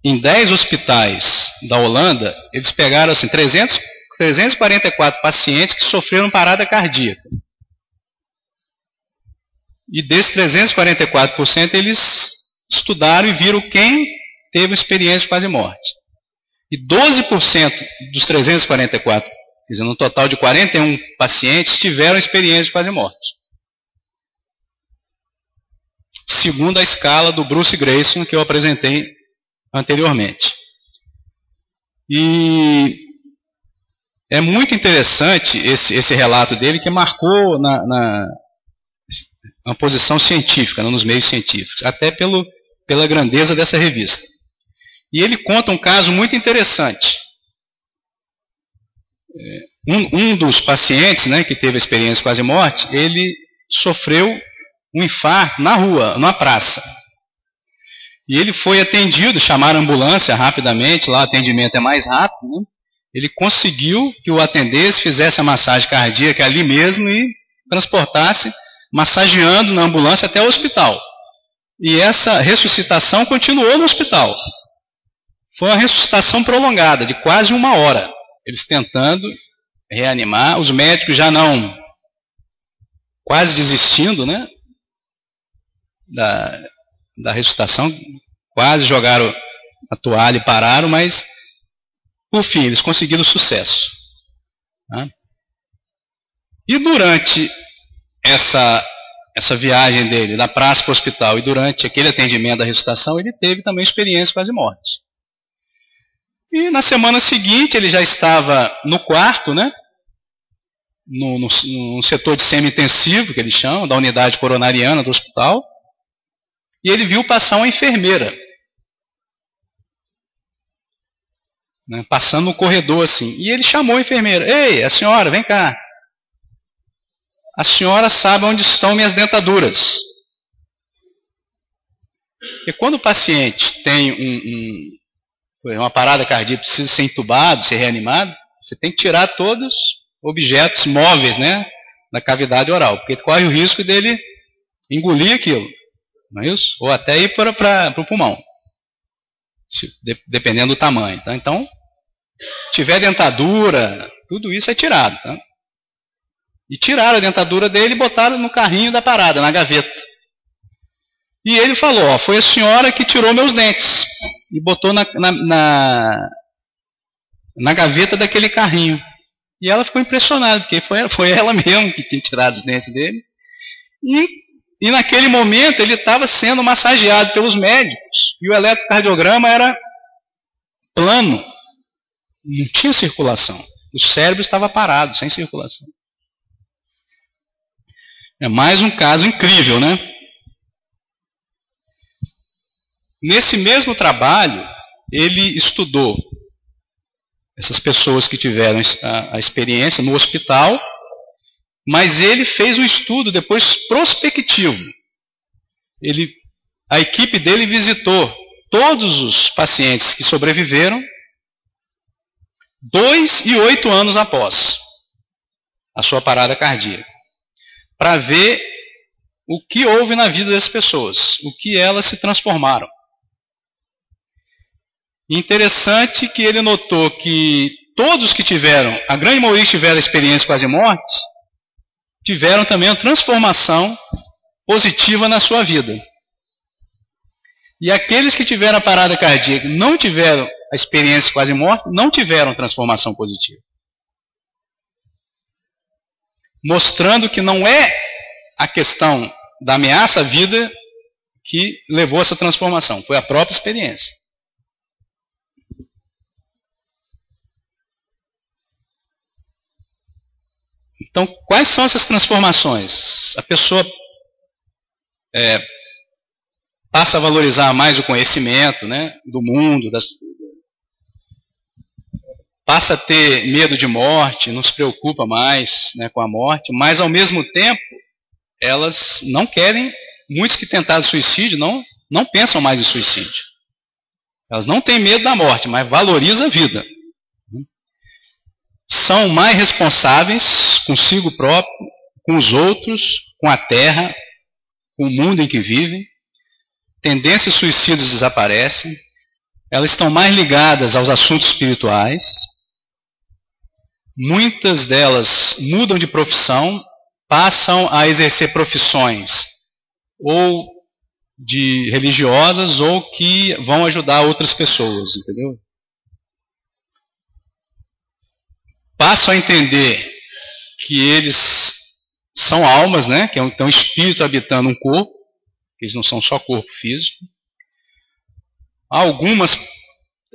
em 10 hospitais da Holanda, eles pegaram assim, 344 pacientes que sofreram parada cardíaca. E desses 344%, eles estudaram e viram quem teve experiência de quase morte. E 12% dos 344, quer dizer, no total de 41 pacientes, tiveram experiência de quase morte. Segundo a escala do Bruce Greyson, que eu apresentei anteriormente. E é muito interessante esse relato dele, que marcou uma posição científica, nos meios científicos, até pela grandeza dessa revista. E ele conta um caso muito interessante. Um dos pacientes, né, que teve a experiência de quase morte, ele sofreu um infarto na rua, numa praça. E ele foi atendido, chamaram a ambulância rapidamente, lá o atendimento é mais rápido, né? Ele conseguiu que o atendesse, fizesse a massagem cardíaca ali mesmo e transportasse, massageando na ambulância até o hospital. E essa ressuscitação continuou no hospital. Foi uma ressuscitação prolongada, de quase 1 hora. Eles tentando reanimar, os médicos já não, quase desistindo, né, da ressuscitação, quase jogaram a toalha e pararam, mas, por fim, eles conseguiram sucesso. Tá? E durante essa viagem dele, da praça para o hospital, e durante aquele atendimento da ressuscitação, ele teve também experiência quase morte. E na semana seguinte, ele já estava no quarto, né, no setor de semi-intensivo, que eles chamam, da unidade coronariana do hospital, e ele viu passar uma enfermeira, né, passando no corredor assim. E ele chamou a enfermeira: "Ei, a senhora, vem cá. A senhora sabe onde estão minhas dentaduras?" Porque quando o paciente tem uma parada cardíaca, precisa ser entubado, ser reanimado, você tem que tirar todos os objetos móveis, né, da cavidade oral, porque corre o risco dele engolir aquilo, não é isso? Ou até ir para o pulmão, dependendo do tamanho. Tá? Então, tiver dentadura, tudo isso é tirado. Tá? E tiraram a dentadura dele e botaram no carrinho da parada, na gaveta. E ele falou: "Ó, foi a senhora que tirou meus dentes e botou na gaveta daquele carrinho." E ela ficou impressionada, porque foi ela mesmo que tinha tirado os dentes dele. E naquele momento ele estava sendo massageado pelos médicos. E o eletrocardiograma era plano. Não tinha circulação. O cérebro estava parado, sem circulação. É mais um caso incrível, né? Nesse mesmo trabalho, ele estudou essas pessoas que tiveram a experiência no hospital, mas ele fez um estudo depois prospectivo. A equipe dele visitou todos os pacientes que sobreviveram 2 e 8 anos após a sua parada cardíaca, para ver o que houve na vida dessas pessoas, o que elas se transformaram. Interessante que ele notou que todos que tiveram, a grande maioria que tiveram a experiência quase morte, tiveram também uma transformação positiva na sua vida. E aqueles que tiveram a parada cardíaca, não tiveram a experiência de quase morte, não tiveram transformação positiva. Mostrando que não é a questão da ameaça à vida que levou a essa transformação, foi a própria experiência. Então, quais são essas transformações? A pessoa passa a valorizar mais o conhecimento, né, do mundo, passa a ter medo de morte, não se preocupa mais, né, com a morte, mas ao mesmo tempo elas não querem, muitos que tentaram suicídio não pensam mais em suicídio. Elas não têm medo da morte, mas valorizam a vida. São mais responsáveis consigo próprio, com os outros, com a terra, com o mundo em que vivem. Tendências suicidas desaparecem. Elas estão mais ligadas aos assuntos espirituais. Muitas delas mudam de profissão, passam a exercer profissões ou de religiosas ou que vão ajudar outras pessoas, entendeu? Passam a entender que eles são almas, né? Que tem um espírito habitando um corpo, que eles não são só corpo físico. Algumas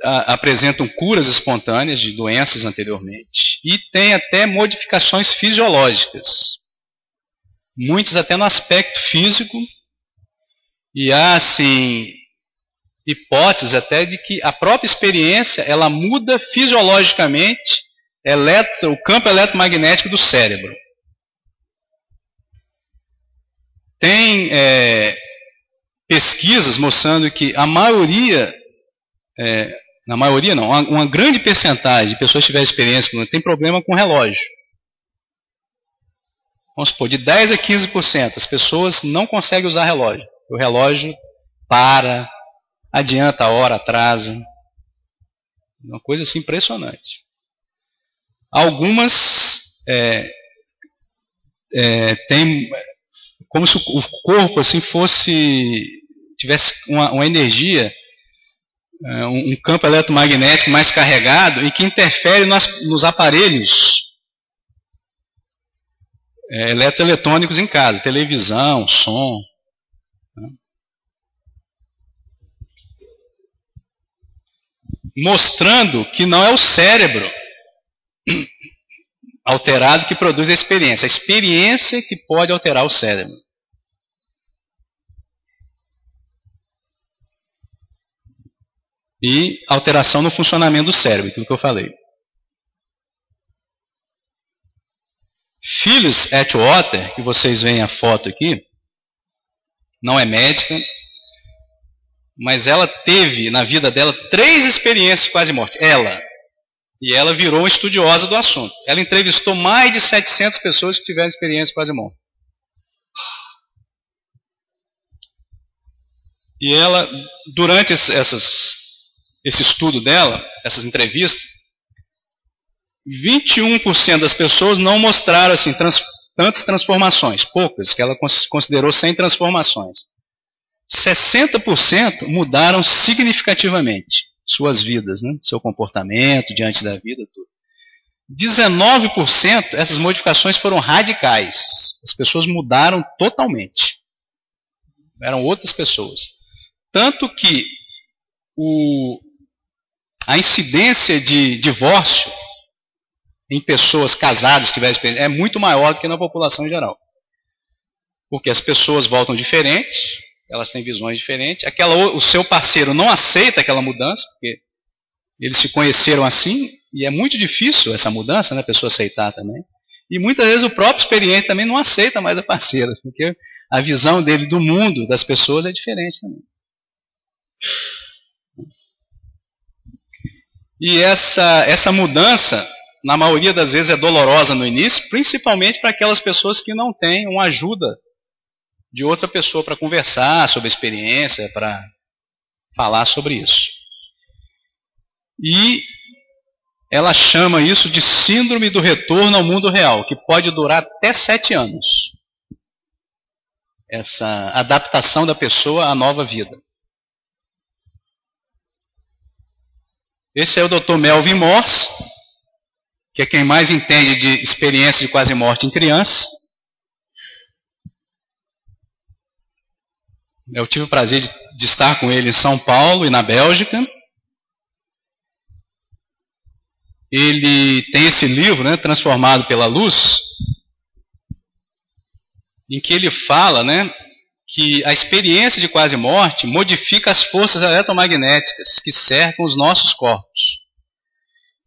apresentam curas espontâneas de doenças anteriormente e tem até modificações fisiológicas. Muitas até no aspecto físico, e há assim hipóteses até de que a própria experiência ela muda fisiologicamente o campo eletromagnético do cérebro. Tem pesquisas mostrando que uma grande percentagem de pessoas que tiverem experiência que não tem problema com relógio. Vamos supor, de 10 a 15% as pessoas não conseguem usar relógio. O relógio para, adianta a hora, atrasa. Uma coisa assim impressionante. Algumas têm como se o corpo assim tivesse uma energia, um campo eletromagnético mais carregado e que interfere nos aparelhos eletroeletrônicos em casa, televisão, som. Mostrando que não é o cérebro alterado que produz a experiência que pode alterar o cérebro. E alteração no funcionamento do cérebro, aquilo que eu falei. Phyllis Atwater, que vocês veem a foto aqui, não é médica, mas ela teve na vida dela 3 experiências de quase morte. E ela virou uma estudiosa do assunto. Ela entrevistou mais de 700 pessoas que tiveram experiência de quase morte. E ela, durante esse estudo dela, essas entrevistas, 21% das pessoas não mostraram assim, tantas transformações, poucas, que ela considerou sem transformações. 60% mudaram significativamente suas vidas, né? Seu comportamento diante da vida, tudo. 19% essas modificações foram radicais. As pessoas mudaram totalmente. Eram outras pessoas. Tanto que a incidência de divórcio em pessoas casadas que tiverem experiência é muito maior do que na população em geral. Porque as pessoas voltam diferentes, elas têm visões diferentes. O seu parceiro não aceita aquela mudança, porque eles se conheceram assim, e é muito difícil essa mudança, né, a pessoa aceitar também. E muitas vezes o próprio experiente também não aceita mais a parceira, porque a visão dele do mundo, das pessoas, é diferente também. E essa mudança, na maioria das vezes, é dolorosa no início, principalmente para aquelas pessoas que não têm uma ajuda de outra pessoa para conversar sobre a experiência, para falar sobre isso. E ela chama isso de síndrome do retorno ao mundo real, que pode durar até 7 anos. Essa adaptação da pessoa à nova vida. Esse é o Dr. Melvin Morse, que é quem mais entende de experiência de quase morte em criança. Eu tive o prazer de estar com ele em São Paulo e na Bélgica. Ele tem esse livro, né, Transformado pela Luz, em que ele fala, né, que a experiência de quase morte modifica as forças eletromagnéticas que cercam os nossos corpos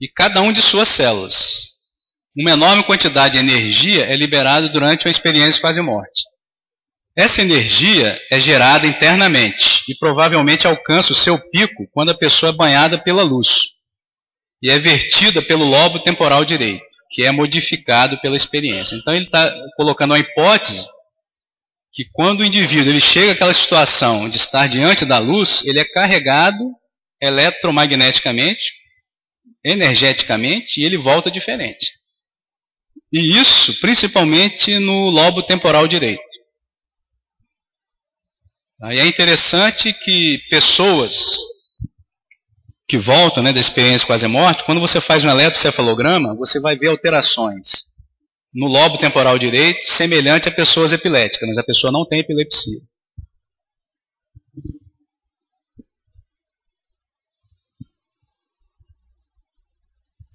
e cada um de suas células. Uma enorme quantidade de energia é liberada durante uma experiência de quase morte. Essa energia é gerada internamente e provavelmente alcança o seu pico quando a pessoa é banhada pela luz e é vertida pelo lobo temporal direito, que é modificado pela experiência. Então ele está colocando uma hipótese que quando o indivíduo ele chega àquela situação de estar diante da luz, ele é carregado eletromagneticamente, energeticamente, e ele volta diferente. E isso principalmente no lobo temporal direito. Aí é interessante que pessoas que voltam, né, da experiência quase morte, quando você faz um eletrocefalograma, você vai ver alterações no lobo temporal direito, semelhante a pessoas epiléticas, mas a pessoa não tem epilepsia.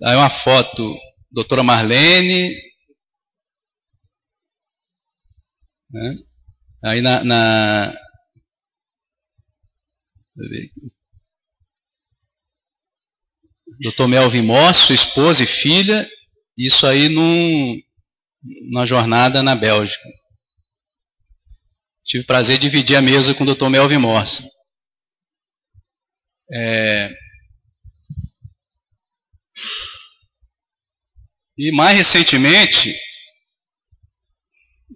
Aí uma foto, doutora Marlene, né? Aí Dr. Melvin Morse, sua esposa e filha, isso aí na jornada na Bélgica. Tive o prazer de dividir a mesa com o Dr. Melvin Morse. E mais recentemente,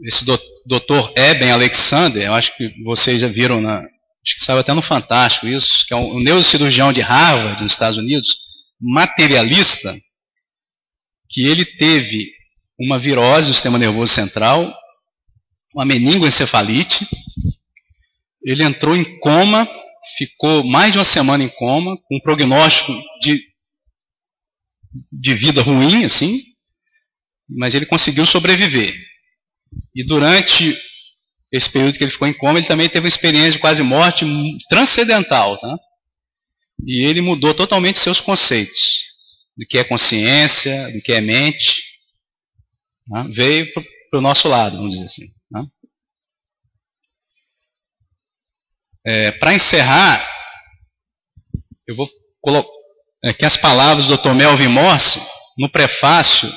esse Dr. Eben Alexander, eu acho que vocês já viram, acho que saiu até no Fantástico isso, que é um neurocirurgião de Harvard, nos Estados Unidos, materialista, que ele teve uma virose do sistema nervoso central, uma meningoencefalite, ele entrou em coma, ficou mais de uma semana em coma, com um prognóstico de vida ruim, assim, mas ele conseguiu sobreviver. E durante esse período que ele ficou em coma, ele também teve uma experiência de quase morte transcendental, tá? E ele mudou totalmente seus conceitos do que é consciência, do que é mente, tá? Veio para o nosso lado, vamos dizer assim, tá? Para encerrar, eu vou colocar aqui as palavras do Dr. Melvin Morse no prefácio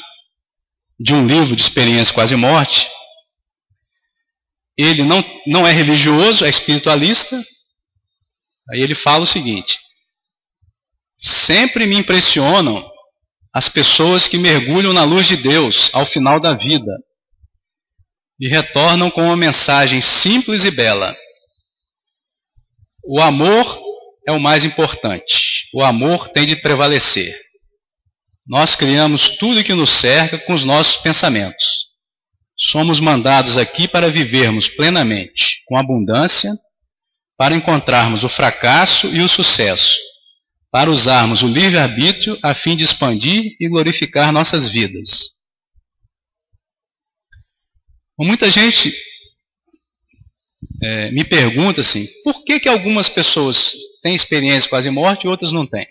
de um livro de experiência quase morte. Ele não é religioso, é espiritualista. Aí ele fala o seguinte: sempre me impressionam as pessoas que mergulham na luz de Deus ao final da vida e retornam com uma mensagem simples e bela. O amor é o mais importante. O amor tem de prevalecer. Nós criamos tudo que nos cerca com os nossos pensamentos. Somos mandados aqui para vivermos plenamente, com abundância, para encontrarmos o fracasso e o sucesso, para usarmos o livre-arbítrio a fim de expandir e glorificar nossas vidas. Muita gente me pergunta assim, por que algumas pessoas têm experiência quase morte e outras não têm?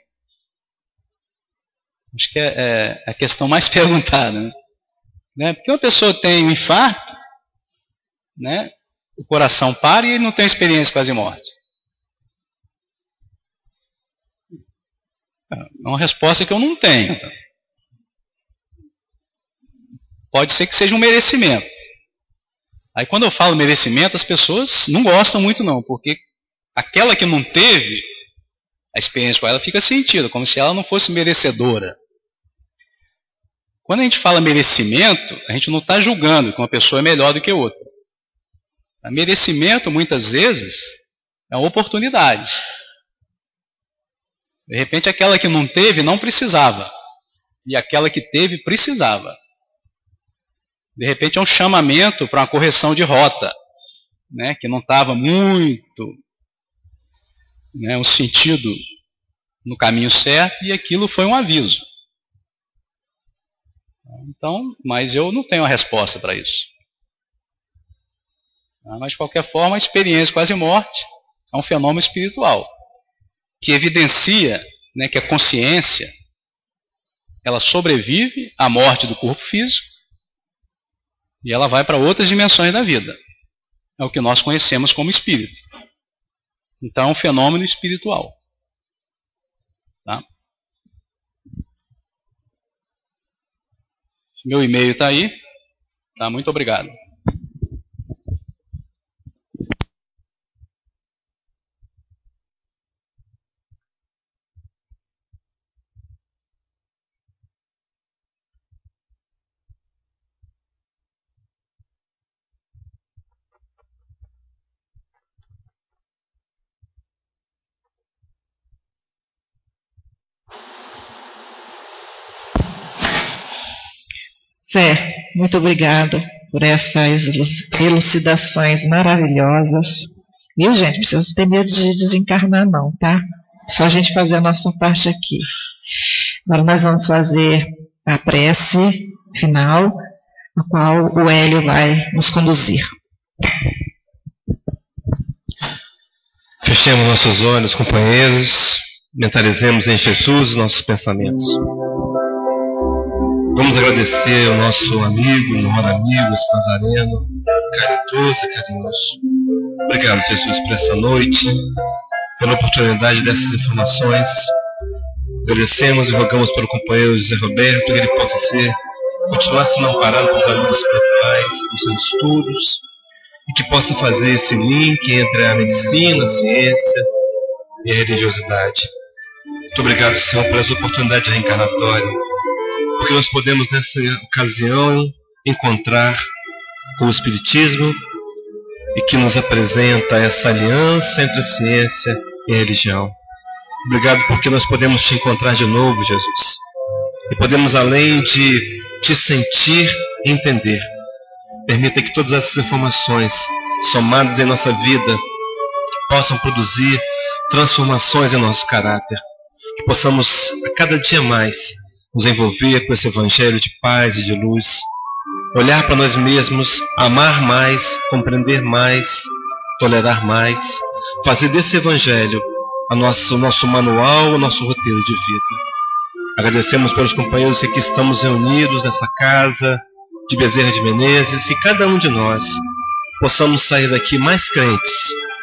Acho que é a questão mais perguntada, né? Porque uma pessoa tem um infarto, né? O coração para e ele não tem experiência quase morte. É uma resposta que eu não tenho. Então. Pode ser que seja um merecimento. Aí quando eu falo merecimento, as pessoas não gostam muito não, porque aquela que não teve a experiência com ela fica sentida, como se ela não fosse merecedora. Quando a gente fala merecimento, a gente não está julgando que uma pessoa é melhor do que outra. A merecimento, muitas vezes, é uma oportunidade. De repente, aquela que não teve, não precisava. e aquela que teve precisava. De repente é um chamamento para uma correção de rota, né, que não estava muito, né, um sentido no caminho certo, e aquilo foi um aviso. Então, mas eu não tenho a resposta para isso. Mas de qualquer forma, a experiência quase morte é um fenômeno espiritual que evidencia, né, que a consciência ela sobrevive à morte do corpo físico e ela vai para outras dimensões da vida. É o que nós conhecemos como espírito. Então é um fenômeno espiritual. Tá? Meu e-mail está aí. Tá? Muito obrigado. Zé, muito obrigado por essas elucidações maravilhosas. Viu, gente? Não precisa ter medo de desencarnar, não, tá? Só a gente fazer a nossa parte aqui. Agora nós vamos fazer a prece final, a qual o Hélio vai nos conduzir. Fechemos nossos olhos, companheiros. Mentalizemos em Jesus nossos pensamentos. Vamos agradecer ao nosso amigo, maior amigo, esse Nazareno, caridoso e carinhoso. Obrigado, Jesus, por essa noite, pela oportunidade dessas informações. Agradecemos e rogamos pelo companheiro José Roberto, que ele possa continuar sendo amparado pelos amigos espirituais dos seus estudos, e que possa fazer esse link entre a medicina, a ciência e a religiosidade. Muito obrigado, Senhor, por essa oportunidade reencarnatória, porque nós podemos nessa ocasião encontrar com o Espiritismo e que nos apresenta essa aliança entre a ciência e a religião. Obrigado porque nós podemos te encontrar de novo, Jesus, e podemos, além de te sentir, entender. Permita que todas essas informações somadas em nossa vida possam produzir transformações em nosso caráter, que possamos a cada dia mais nos envolver com esse evangelho de paz e de luz, olhar para nós mesmos, amar mais, compreender mais, tolerar mais, fazer desse evangelho o nosso manual, o nosso roteiro de vida. Agradecemos pelos companheiros que aqui estamos reunidos nessa casa de Bezerra de Menezes, e cada um de nós possamos sair daqui mais crentes,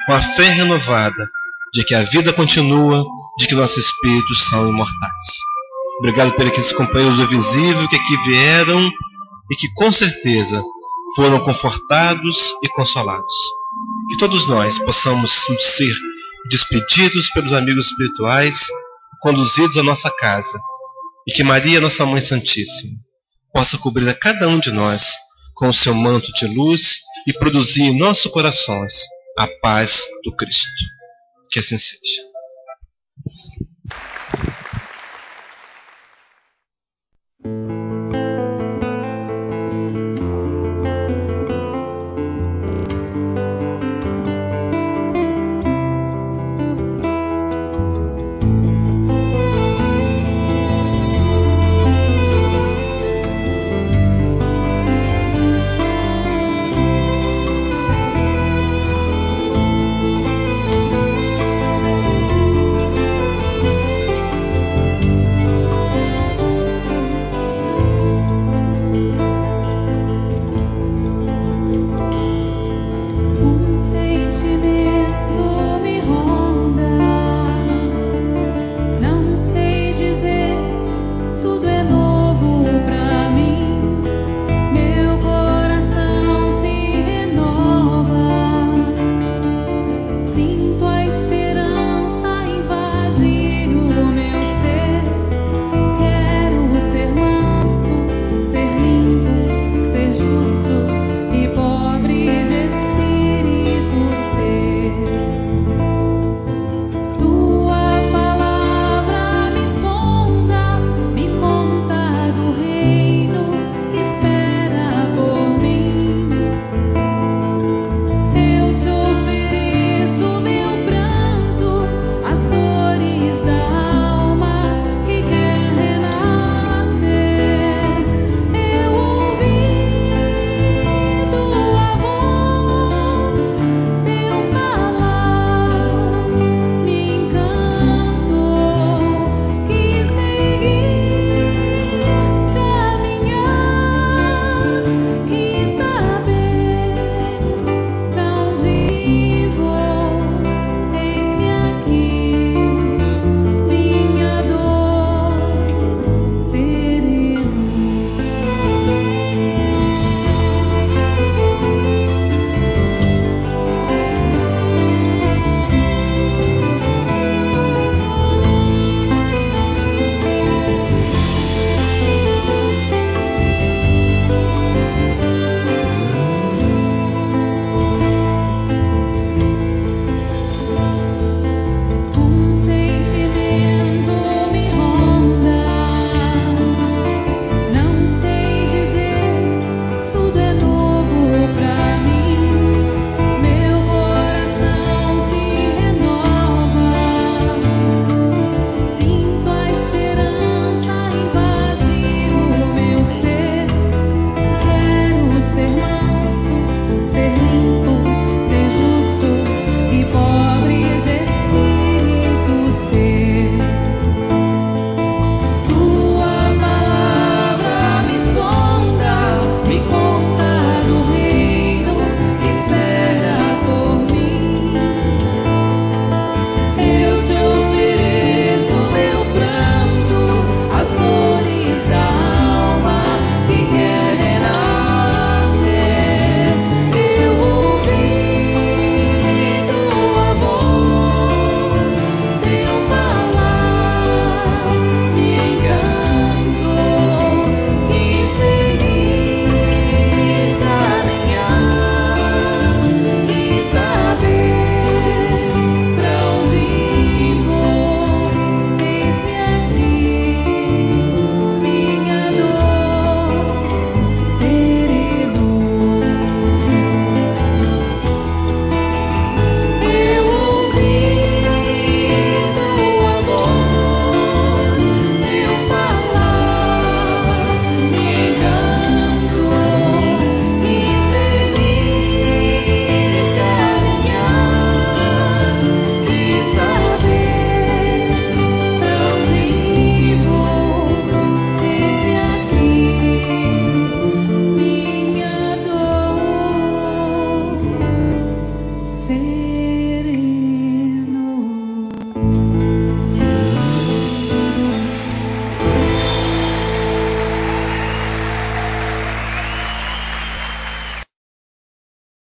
com a fé renovada de que a vida continua, de que nossos espíritos são imortais. Obrigado por aqueles companheiros do visível que aqui vieram e que com certeza foram confortados e consolados. Que todos nós possamos ser despedidos pelos amigos espirituais, conduzidos à nossa casa, e que Maria, nossa Mãe Santíssima, possa cobrir a cada um de nós com o seu manto de luz e produzir em nossos corações a paz do Cristo. Que assim seja.